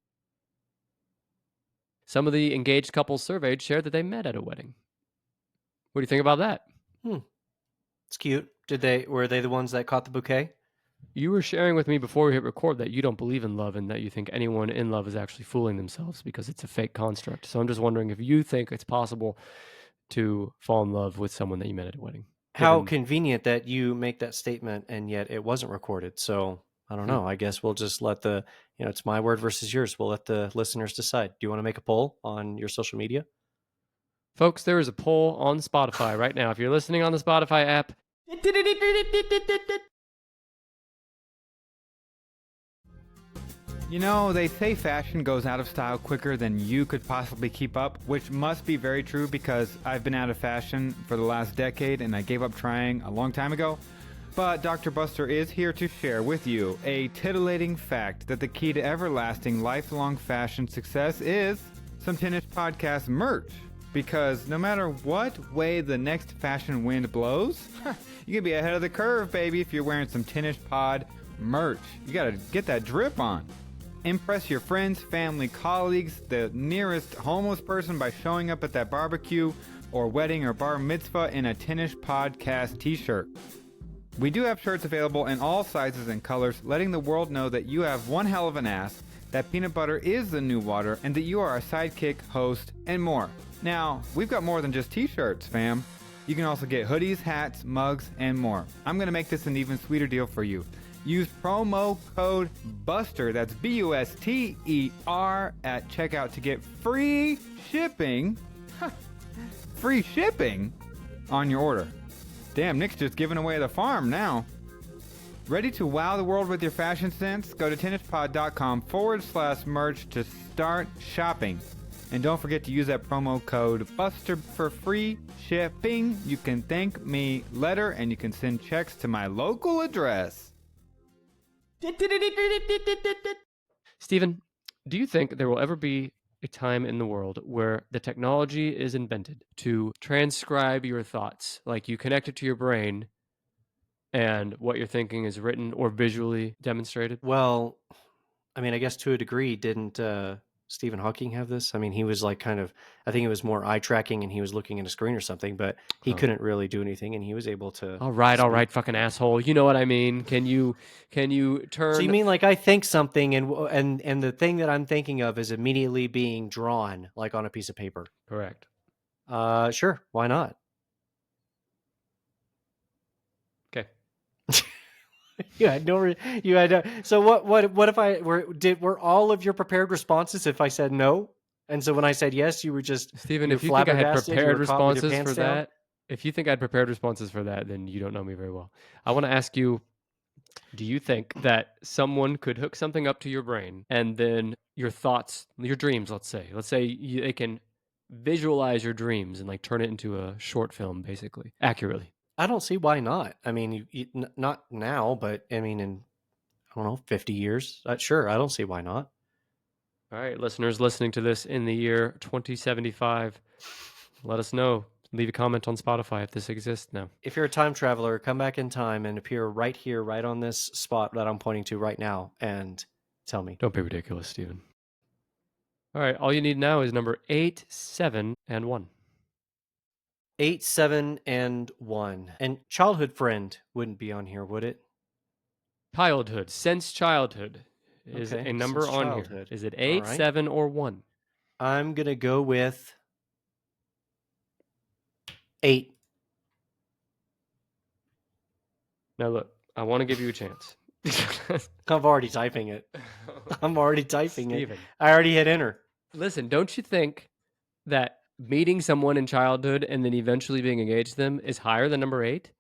Speaker 1: Some of the engaged couples surveyed shared that they met at a wedding. What do you think about that?
Speaker 2: It's cute. Were they the ones that caught the bouquet?
Speaker 1: You were sharing with me before we hit record that you don't believe in love and that you think anyone in love is actually fooling themselves because it's a fake construct. So I'm just wondering if you think it's possible to fall in love with someone that you met at a wedding.
Speaker 2: How convenient that you make that statement and yet it wasn't recorded. So I don't know. I guess we'll just let it's my word versus yours. We'll let the listeners decide. Do you want to make a poll on your social media?
Speaker 1: Folks, there is a poll on Spotify right now. If you're listening on the Spotify app,
Speaker 3: You know, they say fashion goes out of style quicker than you could possibly keep up, which must be very true because I've been out of fashion for the last decade and I gave up trying a long time ago. But Dr. Buster is here to share with you a titillating fact that the key to everlasting lifelong fashion success is some Tinnish Podcast merch. Because no matter what way the next fashion wind blows, you can be ahead of the curve, baby, if you're wearing some Tinnish Pod merch. You gotta get that drip on. Impress your friends, family, colleagues, the nearest homeless person by showing up at that barbecue or wedding or bar mitzvah in a Tinnish Podcast t-shirt. We do have shirts available in all sizes and colors, letting the world know that you have one hell of an ass, that peanut butter is the new water, and that you are a sidekick, host, and more. Now, we've got more than just t-shirts, fam. You can also get hoodies, hats, mugs, and more. I'm going to make this an even sweeter deal for you. Use promo code BUSTER, that's BUSTER, at checkout to get free shipping. Free shipping on your order. Damn, Nick's just giving away the farm now. Ready to wow the world with your fashion sense? Go to tinnishpod.com/merch to start shopping. And don't forget to use that promo code BUSTER for free shipping. You can thank me later and you can send checks to my local address.
Speaker 1: Stephen, do you think there will ever be a time in the world where the technology is invented to transcribe your thoughts? Like you connect it to your brain and what you're thinking is written or visually demonstrated?
Speaker 2: Well, I mean, I guess to a degree, didn't Stephen Hawking have this? I mean, he was like I think it was more eye tracking and he was looking at a screen or something, but he couldn't really do anything and he was able to.
Speaker 1: All right, fucking asshole. You know what I mean? Can you turn?
Speaker 2: So you mean like I think something and the thing that I'm thinking of is immediately being drawn like on a piece of paper?
Speaker 1: Correct.
Speaker 2: Sure. Why not?
Speaker 1: Okay.
Speaker 2: So what if were all of your prepared responses if I said no? And so when I said yes, you were just
Speaker 1: Stephen, if you think I had prepared responses for that, if you think I had prepared responses for that, then you don't know me very well. I want to ask you, do you think that someone could hook something up to your brain and then your thoughts, your dreams, let's say they can visualize your dreams and like turn it into a short film basically accurately?
Speaker 2: I don't see why not. I mean, not now, but I mean, in, I don't know, 50 years. Sure, I don't see why not.
Speaker 1: All right, listeners listening to this in the year 2075, let us know. Leave a comment on Spotify if this exists now.
Speaker 2: If you're a time traveler, come back in time and appear right here, right on this spot that I'm pointing to right now, and tell me.
Speaker 1: Don't be ridiculous, Stephen. All right, all you need now is number 8, 7, and 1.
Speaker 2: 8, 7, and 1. And childhood friend wouldn't be on here, would it?
Speaker 1: Childhood, since childhood is a number on childhood. Here. Is it 8, 7, or 1?
Speaker 2: I'm going to go with 8.
Speaker 1: Now look, I want to give you a chance.
Speaker 2: I'm already typing it. I'm already typing it. I already hit enter.
Speaker 1: Listen, don't you think that meeting someone in childhood and then eventually being engaged to them is higher than number 8?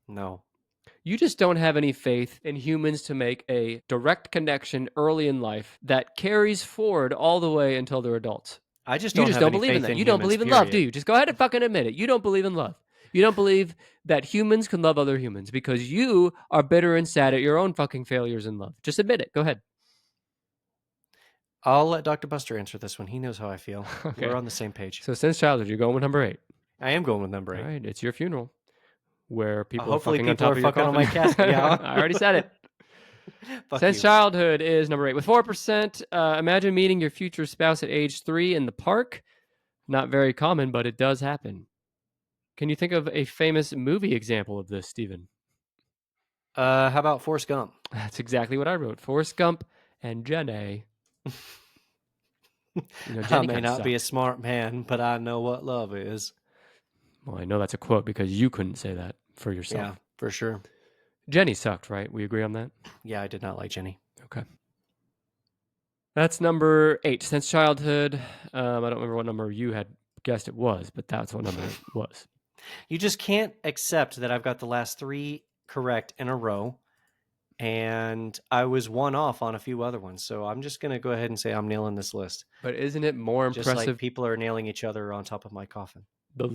Speaker 2: No.
Speaker 1: You just don't have any faith in humans to make a direct connection early in life that carries forward all the way until they're adults.
Speaker 2: I just don't
Speaker 1: believe in that. You don't believe in love, do you? Just go ahead and fucking admit it. You don't believe in love. You don't believe that humans can love other humans because you are bitter and sad at your own fucking failures in love. Just admit it. Go ahead.
Speaker 2: I'll let Dr. Buster answer this one. He knows how I feel. Okay. We're on the same page.
Speaker 1: So since childhood, you're going with number 8.
Speaker 2: I am going with number 8.
Speaker 1: All right, it's your funeral where people
Speaker 2: hopefully
Speaker 1: are
Speaker 2: people are fucking on my casket. Yeah,
Speaker 1: I already said it. Since childhood is number 8 with 4%. Imagine meeting your future spouse at age 3 in the park. Not very common, but it does happen. Can you think of a famous movie example of this, Stephen?
Speaker 2: How about Forrest Gump?
Speaker 1: That's exactly what I wrote. Forrest Gump and Jenny.
Speaker 2: I
Speaker 1: Jenny
Speaker 2: may
Speaker 1: kind of
Speaker 2: not be a
Speaker 1: sucked.
Speaker 2: smart man, but I know what love is.
Speaker 1: Well, I know that's a quote because you couldn't say that for yourself.
Speaker 2: Yeah, for sure.
Speaker 1: Jenny sucked, right? We agree on that?
Speaker 2: Yeah, I did not like Jenny.
Speaker 1: Okay. That's number 8. Since childhood, I don't remember what number you had guessed it was, but that's what number it was.
Speaker 2: You just can't accept that I've got the last 3 correct in a row, and I was one off on a few other ones. So I'm just going to go ahead and say I'm nailing this list.
Speaker 1: But isn't it more
Speaker 2: Just like
Speaker 1: impressive?
Speaker 2: people are nailing each other on top of my coffin.
Speaker 1: The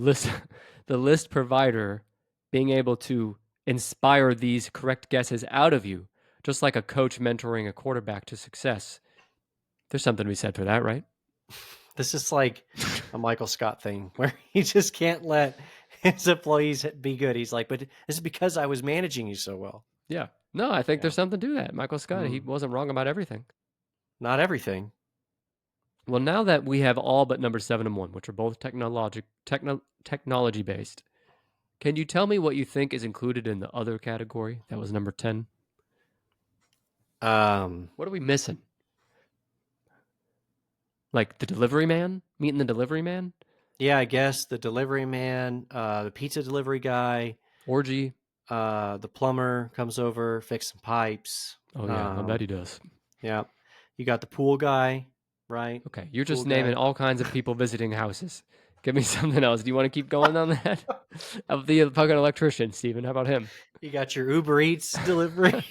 Speaker 1: list provider being able to inspire these correct guesses out of you, just like a coach mentoring a quarterback to success. There's something to be said for that, right?
Speaker 2: This is like a Michael Scott thing where he just can't let his employees be good. He's like, but this is because I was managing you so well.
Speaker 1: Yeah. No, I think there's something to that. Michael Scott, he
Speaker 2: Mm.
Speaker 1: wasn't wrong about everything.
Speaker 2: Not everything.
Speaker 1: Well, now that we have all but number 7 and 1, which are both technology based, can you tell me what you think is included in the other category? That was number 10. What are we missing? Like the delivery man? Meeting the delivery man?
Speaker 2: Yeah, I guess the delivery man, the pizza delivery guy,
Speaker 1: Orgy?
Speaker 2: the plumber comes over, fix some pipes.
Speaker 1: Oh, yeah, I bet he does.
Speaker 2: Yeah. You got the pool guy, right?
Speaker 1: Okay, you're just
Speaker 2: Pool
Speaker 1: naming
Speaker 2: guy.
Speaker 1: all kinds of people visiting houses. Give me something else. Do you want to keep going on that? Of the fucking electrician, Steven. How about him?
Speaker 2: You got your Uber Eats delivery.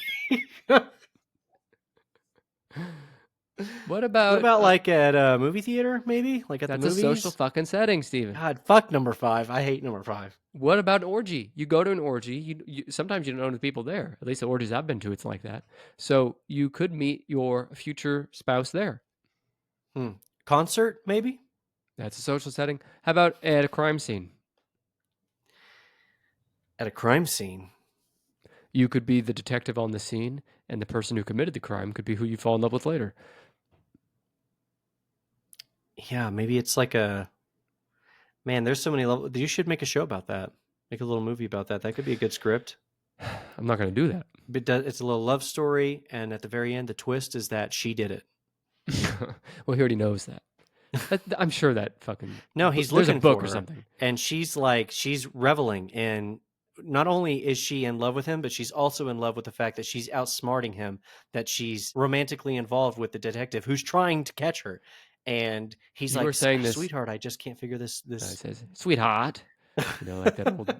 Speaker 1: What about
Speaker 2: What about like at a movie theater, maybe? Like at the
Speaker 1: that's a
Speaker 2: movies?
Speaker 1: social fucking setting, Steven.
Speaker 2: God, fuck number 5. I hate number 5.
Speaker 1: What about an orgy? You go to an orgy. You sometimes you don't know the people there. At least the orgies I've been to, it's like that. So you could meet your future spouse there.
Speaker 2: Concert, maybe?
Speaker 1: That's a social setting. How about at a crime scene?
Speaker 2: At a crime scene.
Speaker 1: You could be the detective on the scene, and the person who committed the crime could be who you fall in love with later.
Speaker 2: Yeah, maybe it's like a... Man, there's so many levels. You should make a show about that. Make a little movie about that. That could be a good script.
Speaker 1: I'm not going to do that.
Speaker 2: But it's a little love story, and at the very end, the twist is that she did it.
Speaker 1: Well, he already knows that. I'm sure that fucking...
Speaker 2: No, he's
Speaker 1: there's
Speaker 2: looking
Speaker 1: a book
Speaker 2: for
Speaker 1: or
Speaker 2: her,
Speaker 1: something.
Speaker 2: and she's reveling in... Not only is she in love with him, but she's also in love with the fact that she's outsmarting him, that she's romantically involved with the detective who's trying to catch her. And he's
Speaker 1: You were
Speaker 2: like,
Speaker 1: saying this-
Speaker 2: sweetheart, I just can't figure this.
Speaker 1: It says, sweetheart. Like that old...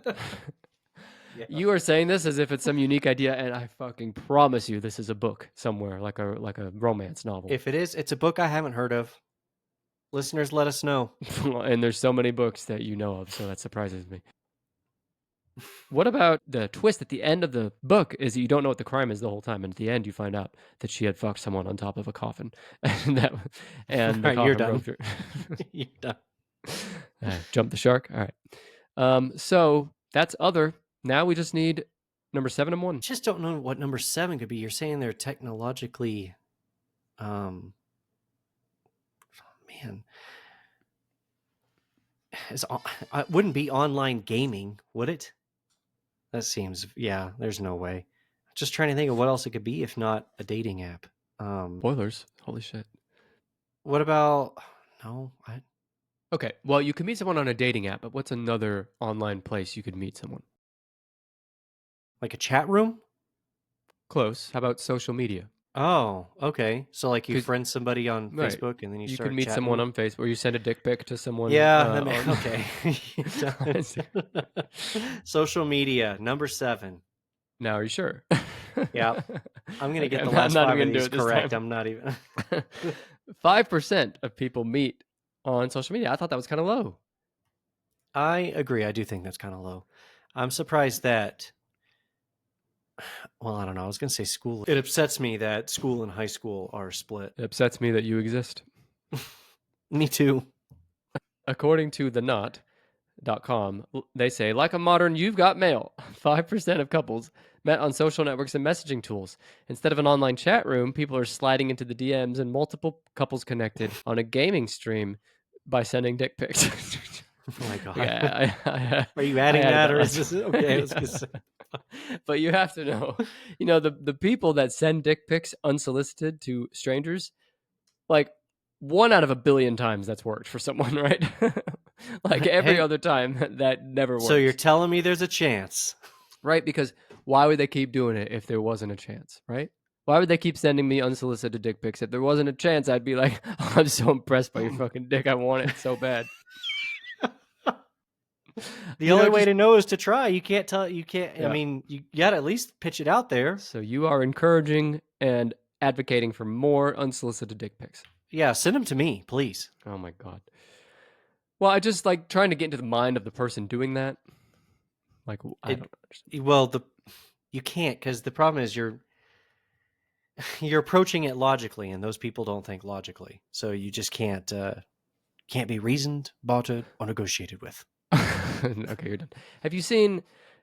Speaker 2: Yeah.
Speaker 1: You are saying this as if it's some unique idea, and I fucking promise you this is a book somewhere, like a romance novel.
Speaker 2: If it is, it's a book I haven't heard of. Listeners, let us know.
Speaker 1: And there's so many books that you know of, so that surprises me. What about the twist at the end of the book is that you don't know what the crime is the whole time, and at the end you find out that she had fucked someone on top of a coffin, and the
Speaker 2: All right,
Speaker 1: coffin
Speaker 2: you're done.
Speaker 1: broke through.
Speaker 2: You're done.
Speaker 1: Jump the shark. All right. So that's other. Now we just need number 7 and 1.
Speaker 2: I just don't know what number 7 could be. You're saying they're technologically, man, it wouldn't be online gaming, would it? That seems, yeah, there's no way. Just trying to think of what else it could be if not a dating app.
Speaker 1: Spoilers. Holy shit.
Speaker 2: What about,
Speaker 1: Okay, well, you can meet someone on a dating app, but what's another online place you could meet someone?
Speaker 2: like a chat room?
Speaker 1: Close. How about social media?
Speaker 2: Oh, okay. So like you
Speaker 1: 'Cause-
Speaker 2: friend somebody on
Speaker 1: right.
Speaker 2: Facebook and then you
Speaker 1: You
Speaker 2: start
Speaker 1: can meet
Speaker 2: chatting
Speaker 1: someone
Speaker 2: with
Speaker 1: on Facebook, or you send a dick pic to someone.
Speaker 2: Yeah,
Speaker 1: on-
Speaker 2: okay. Social media, number 7.
Speaker 1: Now, are you sure?
Speaker 2: Yeah. I'm going to get
Speaker 1: Okay,
Speaker 2: the last
Speaker 1: not
Speaker 2: 5
Speaker 1: even
Speaker 2: of
Speaker 1: gonna do
Speaker 2: these
Speaker 1: it this
Speaker 2: correct.
Speaker 1: time.
Speaker 2: I'm not even...
Speaker 1: 5% of people meet on social media. I thought that was kind of low.
Speaker 2: I agree. I do think that's kind of low. I'm surprised that... Well, I don't know. I was going to say school. It upsets me that school and high school are split.
Speaker 1: It upsets me that you exist.
Speaker 2: Me too.
Speaker 1: According to the knot.com, they say, like a modern you've got mail, 5% of couples met on social networks and messaging tools. Instead of an online chat room, people are sliding into the DMs, and multiple couples connected on a gaming stream by sending dick pics.
Speaker 2: Oh my god.
Speaker 1: Yeah,
Speaker 2: Are you
Speaker 1: I
Speaker 2: adding
Speaker 1: added
Speaker 2: that, or
Speaker 1: last
Speaker 2: is this
Speaker 1: time.
Speaker 2: okay? I was gonna say.
Speaker 1: But you have to know, the people that send dick pics unsolicited to strangers, like 1 out of 1 billion times that's worked for someone, right? Like every
Speaker 2: Hey,
Speaker 1: other time that never
Speaker 2: so you're
Speaker 1: works,
Speaker 2: telling me there's a chance?
Speaker 1: right? Because why would they keep doing it if there wasn't a chance, right? Why would they keep sending me unsolicited dick pics? If there wasn't a chance, I'd be like, oh, I'm so impressed by your fucking dick. I want it so bad.
Speaker 2: The only way
Speaker 1: Just
Speaker 2: to know is to try. You can't tell. You can't. I
Speaker 1: yeah.
Speaker 2: mean, you gotta at least pitch it out there.
Speaker 1: So you are encouraging and advocating for more unsolicited dick pics.
Speaker 2: Yeah, send them to me, please.
Speaker 1: Oh my god. Well, I just like trying to get into the mind of the person doing that. Like I don't understand.
Speaker 2: Well, you can't, because the problem is you're approaching it logically, and those people don't think logically. So you just can't be reasoned, bartered, or negotiated with.
Speaker 1: Okay, you're done. Have you seen?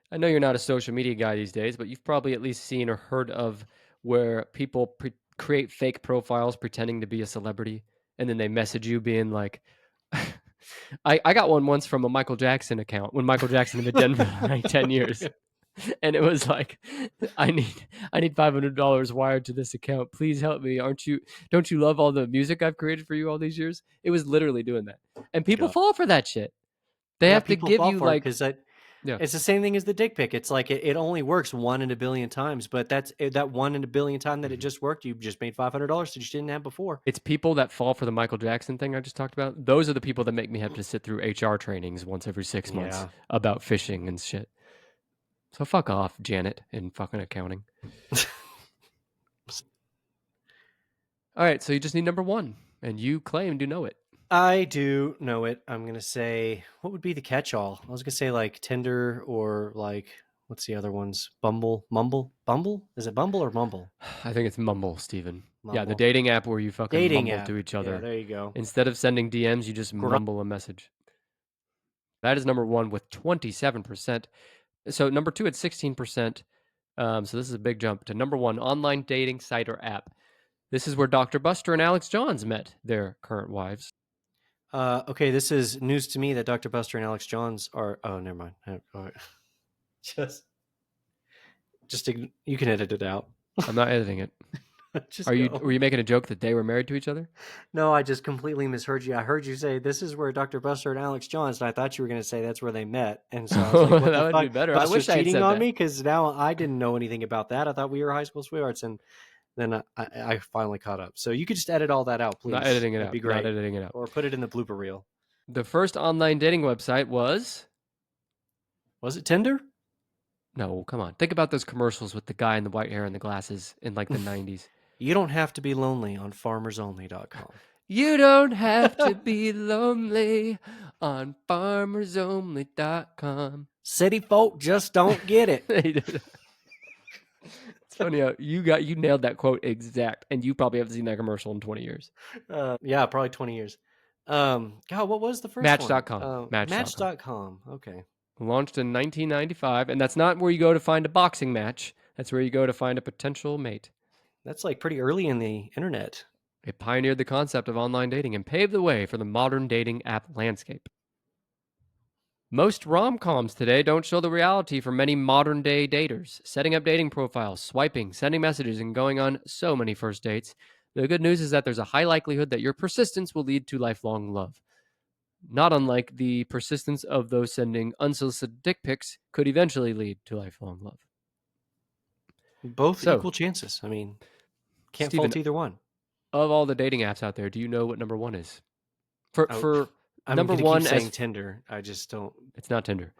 Speaker 1: I know you're not a social media guy these days, but you've probably at least seen or heard of where people create fake profiles pretending to be a celebrity, and then they message you being like, I got one once from a Michael Jackson account when Michael Jackson had been dead for like 10 years. And it was like, I need $500 wired to this account. Please help me. Don't you love all the music I've created for you all these years? It was literally doing that. And people
Speaker 2: God.
Speaker 1: fall for that shit. They
Speaker 2: Yeah,
Speaker 1: have to
Speaker 2: people
Speaker 1: give
Speaker 2: fall
Speaker 1: you
Speaker 2: for it
Speaker 1: like,
Speaker 2: because
Speaker 1: yeah.
Speaker 2: it's the same thing as the dick pic. It's like it only works 1 in 1 billion times, but that's that 1 in 1 billion time that it just worked. You just made $500 that you didn't have before.
Speaker 1: It's people that fall for the Michael Jackson thing I just talked about. Those are the people that make me have to sit through HR trainings once every 6 months
Speaker 2: Yeah.
Speaker 1: about phishing and shit. So fuck off, Janet, in fucking accounting. All right, so you just need number one, and you claim to know it.
Speaker 2: I do know it. I'm gonna say, what would be the catch-all? I was gonna say like Tinder, or like, what's the other ones? Bumble, Bumble? Is it Bumble or Mumble?
Speaker 1: I think it's Mumble, Steven. Yeah, the
Speaker 2: Mumble.
Speaker 1: dating app where you fucking
Speaker 2: Dating
Speaker 1: mumble
Speaker 2: app.
Speaker 1: to each
Speaker 2: Yeah,
Speaker 1: other.
Speaker 2: there you go.
Speaker 1: Instead of sending DMs, you just
Speaker 2: Gr-
Speaker 1: mumble a message. That is number one with 27%. So number two at 16%. So this is a big jump to number one, online dating site or app. This is where Dr. Buster and Alex Johns met their current wives.
Speaker 2: Okay, this is news to me that Dr. Buster and Alex Johns are. Oh, never mind. All right. Just you can edit it out.
Speaker 1: I'm not editing it.
Speaker 2: Just
Speaker 1: Were
Speaker 2: go.
Speaker 1: you making a joke that they were married to each other?
Speaker 2: No, I just completely misheard you. I heard you say this is where Dr. Buster and Alex Johns, and I thought you were going to say that's where they met. And so I was like, "What
Speaker 1: That
Speaker 2: the
Speaker 1: would
Speaker 2: fuck?
Speaker 1: be better. I
Speaker 2: Buster's
Speaker 1: wish I had
Speaker 2: cheating
Speaker 1: said
Speaker 2: on
Speaker 1: that.
Speaker 2: me?" Because now I didn't know anything about that. I thought we were high school sweethearts, and then I finally caught up. So you could just edit all that out, please.
Speaker 1: Not editing it
Speaker 2: That'd
Speaker 1: out.
Speaker 2: be great.
Speaker 1: Not editing it out.
Speaker 2: Or put it in the blooper reel.
Speaker 1: The first online dating website was
Speaker 2: it Tinder?
Speaker 1: no. Come on, think about those commercials with the guy in the white hair and the glasses in like the 90s.
Speaker 2: You don't have to be lonely on farmersonly.com.
Speaker 1: You don't have to be lonely on farmersonly.com.
Speaker 2: City folk just don't get it.
Speaker 1: It's funny how you nailed that quote exact, and you probably haven't seen that commercial in 20 years.
Speaker 2: Yeah, probably 20 years. God, what was the first
Speaker 1: Match.com.
Speaker 2: one?
Speaker 1: Match.com.
Speaker 2: Match.com. Okay.
Speaker 1: Launched in 1995, and that's not where you go to find a boxing match. That's where you go to find a potential mate.
Speaker 2: That's like pretty early in the internet.
Speaker 1: It pioneered the concept of online dating and paved the way for the modern dating app landscape. Most rom-coms today don't show the reality for many modern-day daters. Setting up dating profiles, swiping, sending messages, and going on so many first dates. The good news is that there's a high likelihood that your persistence will lead to lifelong love. Not unlike the persistence of those sending unsolicited dick pics could eventually lead to lifelong love.
Speaker 2: Both
Speaker 1: So,
Speaker 2: equal chances. I mean, can't
Speaker 1: Steven,
Speaker 2: fault either one.
Speaker 1: Of all the dating apps out there, do you know what number one is? For
Speaker 2: I'm
Speaker 1: number
Speaker 2: gonna
Speaker 1: one,
Speaker 2: keep saying
Speaker 1: as
Speaker 2: Tinder. I just don't.
Speaker 1: it's not Tinder.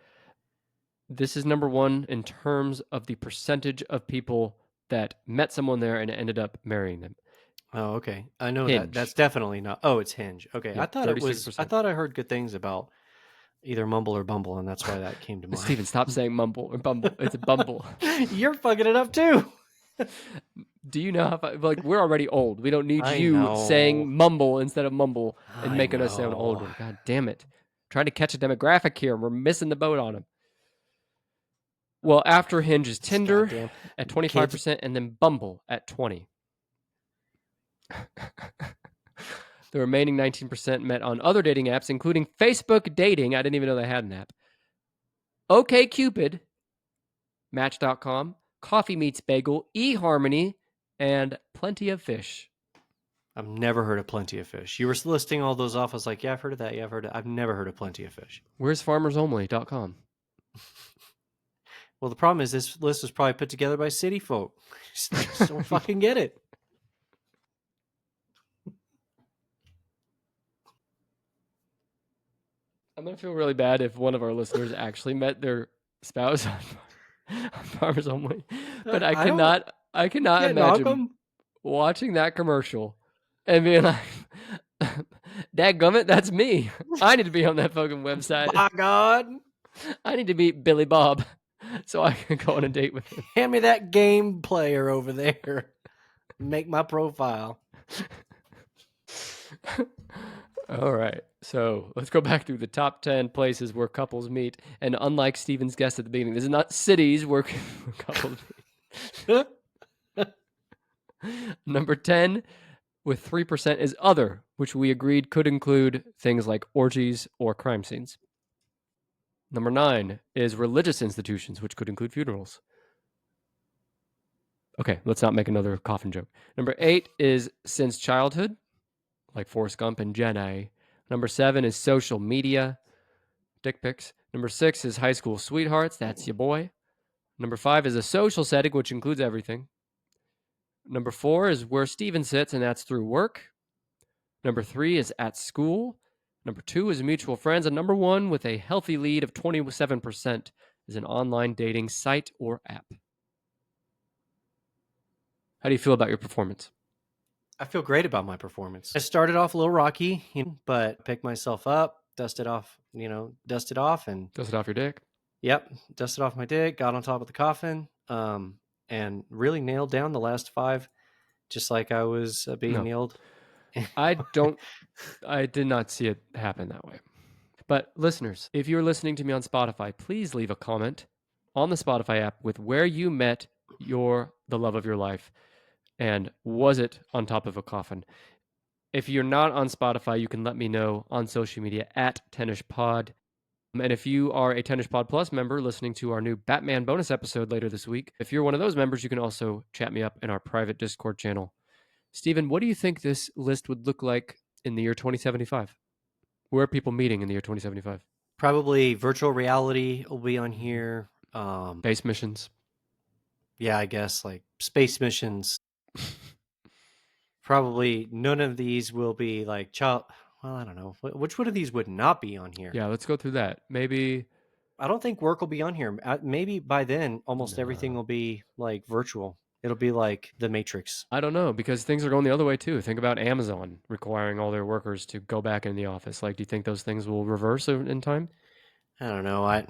Speaker 1: This is number one in terms of the percentage of people that met someone there and ended up marrying them.
Speaker 2: Oh, okay. I know
Speaker 1: Hinge.
Speaker 2: that. That's definitely not. Oh, it's Hinge. Okay.
Speaker 1: Yeah,
Speaker 2: I thought it was.
Speaker 1: 36%.
Speaker 2: I thought I heard good things about either Mumble or Bumble, and that's why that came to mind.
Speaker 1: Steven, stop saying mumble or bumble. It's a bumble.
Speaker 2: You're fucking it up too.
Speaker 1: Do you know how? Like we're already old. We don't need
Speaker 2: I
Speaker 1: you
Speaker 2: know.
Speaker 1: saying mumble instead of mumble and
Speaker 2: I
Speaker 1: making us sound
Speaker 2: know.
Speaker 1: older. God damn it! Trying to catch a demographic here, and we're missing the boat on them. Well, after Hinge is Tinder
Speaker 2: Goddamn.
Speaker 1: at 25%, and then Bumble at 20%. The remaining 19% met on other dating apps, including Facebook Dating. I didn't even know they had an app. OkCupid, Match.com, Coffee Meets Bagel, eHarmony, and Plenty of Fish.
Speaker 2: I've never heard of Plenty of Fish. You were listing all those off. I was like, yeah, I've heard of that. Yeah, I've heard of. I've never heard of Plenty of Fish.
Speaker 1: Where's FarmersOnly.com?
Speaker 2: Well, the problem is this list was probably put together by city folk. Just don't fucking get it.
Speaker 1: I'm going to feel really bad if one of our listeners actually met their spouse on Farmers Only. But I cannot imagine watching that commercial and being like, dadgummit, that's me. I need to be on that fucking website.
Speaker 2: My God.
Speaker 1: I need to meet Billy Bob so I can go on a date with him.
Speaker 2: Hand me that game player over there. Make my profile.
Speaker 1: All right. So let's go back through the top 10 places where couples meet. And unlike Steven's guess at the beginning, this is not cities where couples meet. Number 10 with 3% is other, which we agreed could include things like orgies or crime scenes. Number 9 is religious institutions, which could include funerals. Okay, let's not make another coffin joke. Number 8 is since childhood, like Forrest Gump and Gen A. Number 7 is social media, dick pics. Number 6 is high school sweethearts. That's your boy. Number 5 is a social setting, which includes everything. Number 4 is where Steven sits, and that's through work. Number 3 is at school. Number 2 is mutual friends. And number 1, with a healthy lead of 27%, is an online dating site or app. How do you feel about your performance?
Speaker 2: I feel great about my performance. I started off a little rocky, but picked myself up, dusted off, and
Speaker 1: Dust it off your dick.
Speaker 2: Yep, dusted off my dick, got on top of the coffin, and really nailed down the last 5, just like I was being nailed.
Speaker 1: I did not see it happen that way. But listeners, if you're listening to me on Spotify, please leave a comment on the Spotify app with where you met the love of your life. And was it on top of a coffin? If you're not on Spotify, you can let me know on social media at TennishPod. And if you are a TennishPod Plus member listening to our new Batman bonus episode later this week, if you're one of those members, you can also chat me up in our private Discord channel. Steven, what do you think this list would look like in the year 2075? Where are people meeting in the year 2075?
Speaker 2: Probably virtual reality will be on here.
Speaker 1: Space missions.
Speaker 2: Yeah, I guess like space missions. Probably none of these will be like child. Well, I don't know. Which one of these would not be on here?
Speaker 1: Yeah, let's go through that. Maybe.
Speaker 2: I don't think work will be on here. Maybe by then, almost everything will be like virtual. It'll be like the Matrix.
Speaker 1: I don't know, because things are going the other way too. Think about Amazon requiring all their workers to go back in the office. Like, do you think those things will reverse in time?
Speaker 2: I don't know.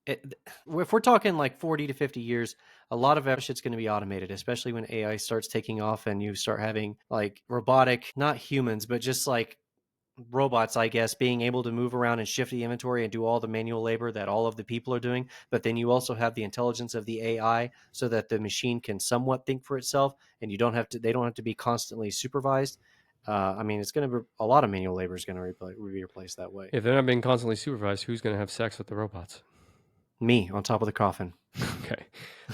Speaker 2: If we're talking like 40 to 50 years, a lot of that shit's going to be automated, especially when AI starts taking off and you start having like robotic, not humans, but just like robots, I guess, being able to move around and shift the inventory and do all the manual labor that all of the people are doing. But then you also have the intelligence of the AI so that the machine can somewhat think for itself, and they don't have to be constantly supervised. I mean, it's going to be a lot of manual labor is going to be replaced that way.
Speaker 1: If they're not being constantly supervised, who's going to have sex with the robots?
Speaker 2: Me on top of the coffin.
Speaker 1: Okay.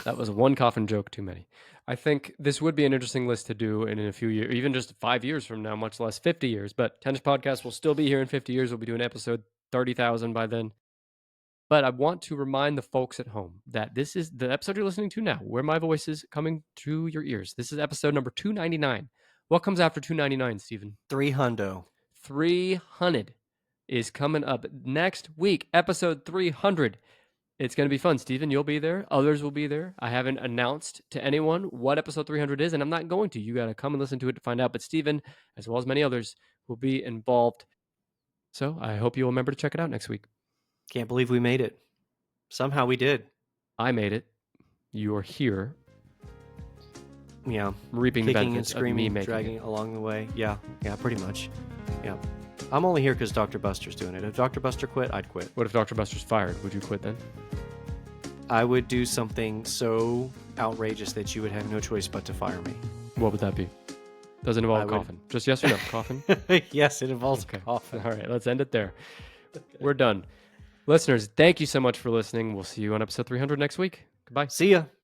Speaker 1: That was one coffin joke too many. I think this would be an interesting list to do in a few years, even just 5 years from now, much less 50 years. But Tennis Podcast will still be here in 50 years. We'll be doing episode 30,000 by then. But I want to remind the folks at home that this is the episode you're listening to now, where my voice is coming to your ears. This is episode number 299. What comes after 299, Stephen?
Speaker 2: 300.
Speaker 1: 300 is coming up next week, episode 300. It's going to be fun. Stephen, you'll be there. Others will be there. I haven't announced to anyone what episode 300 is, and I'm not going to. You got to come and listen to it to find out. But Stephen, as well as many others, will be involved. So I hope you'll remember to check it out next week.
Speaker 2: Can't believe we made it. Somehow we did.
Speaker 1: I made it. You're here.
Speaker 2: Yeah.
Speaker 1: Reaping the
Speaker 2: kicking and
Speaker 1: benefits
Speaker 2: screaming,
Speaker 1: of me making
Speaker 2: dragging
Speaker 1: it.
Speaker 2: along the way. Yeah, pretty much. Yeah. I'm only here because Dr. Buster's doing it. If Dr. Buster quit, I'd quit.
Speaker 1: What if Dr. Buster's fired? Would you quit then?
Speaker 2: I would do something so outrageous that you would have no choice but to fire me.
Speaker 1: What would that be? Does it
Speaker 2: I
Speaker 1: involve
Speaker 2: would-
Speaker 1: coffin? Just yes or no? Coffin?
Speaker 2: Yes, it involves
Speaker 1: Okay.
Speaker 2: coffin.
Speaker 1: All right, let's end it there. We're done. Listeners, thank you so much for listening. We'll see you on episode 300 next week. Goodbye.
Speaker 2: See ya.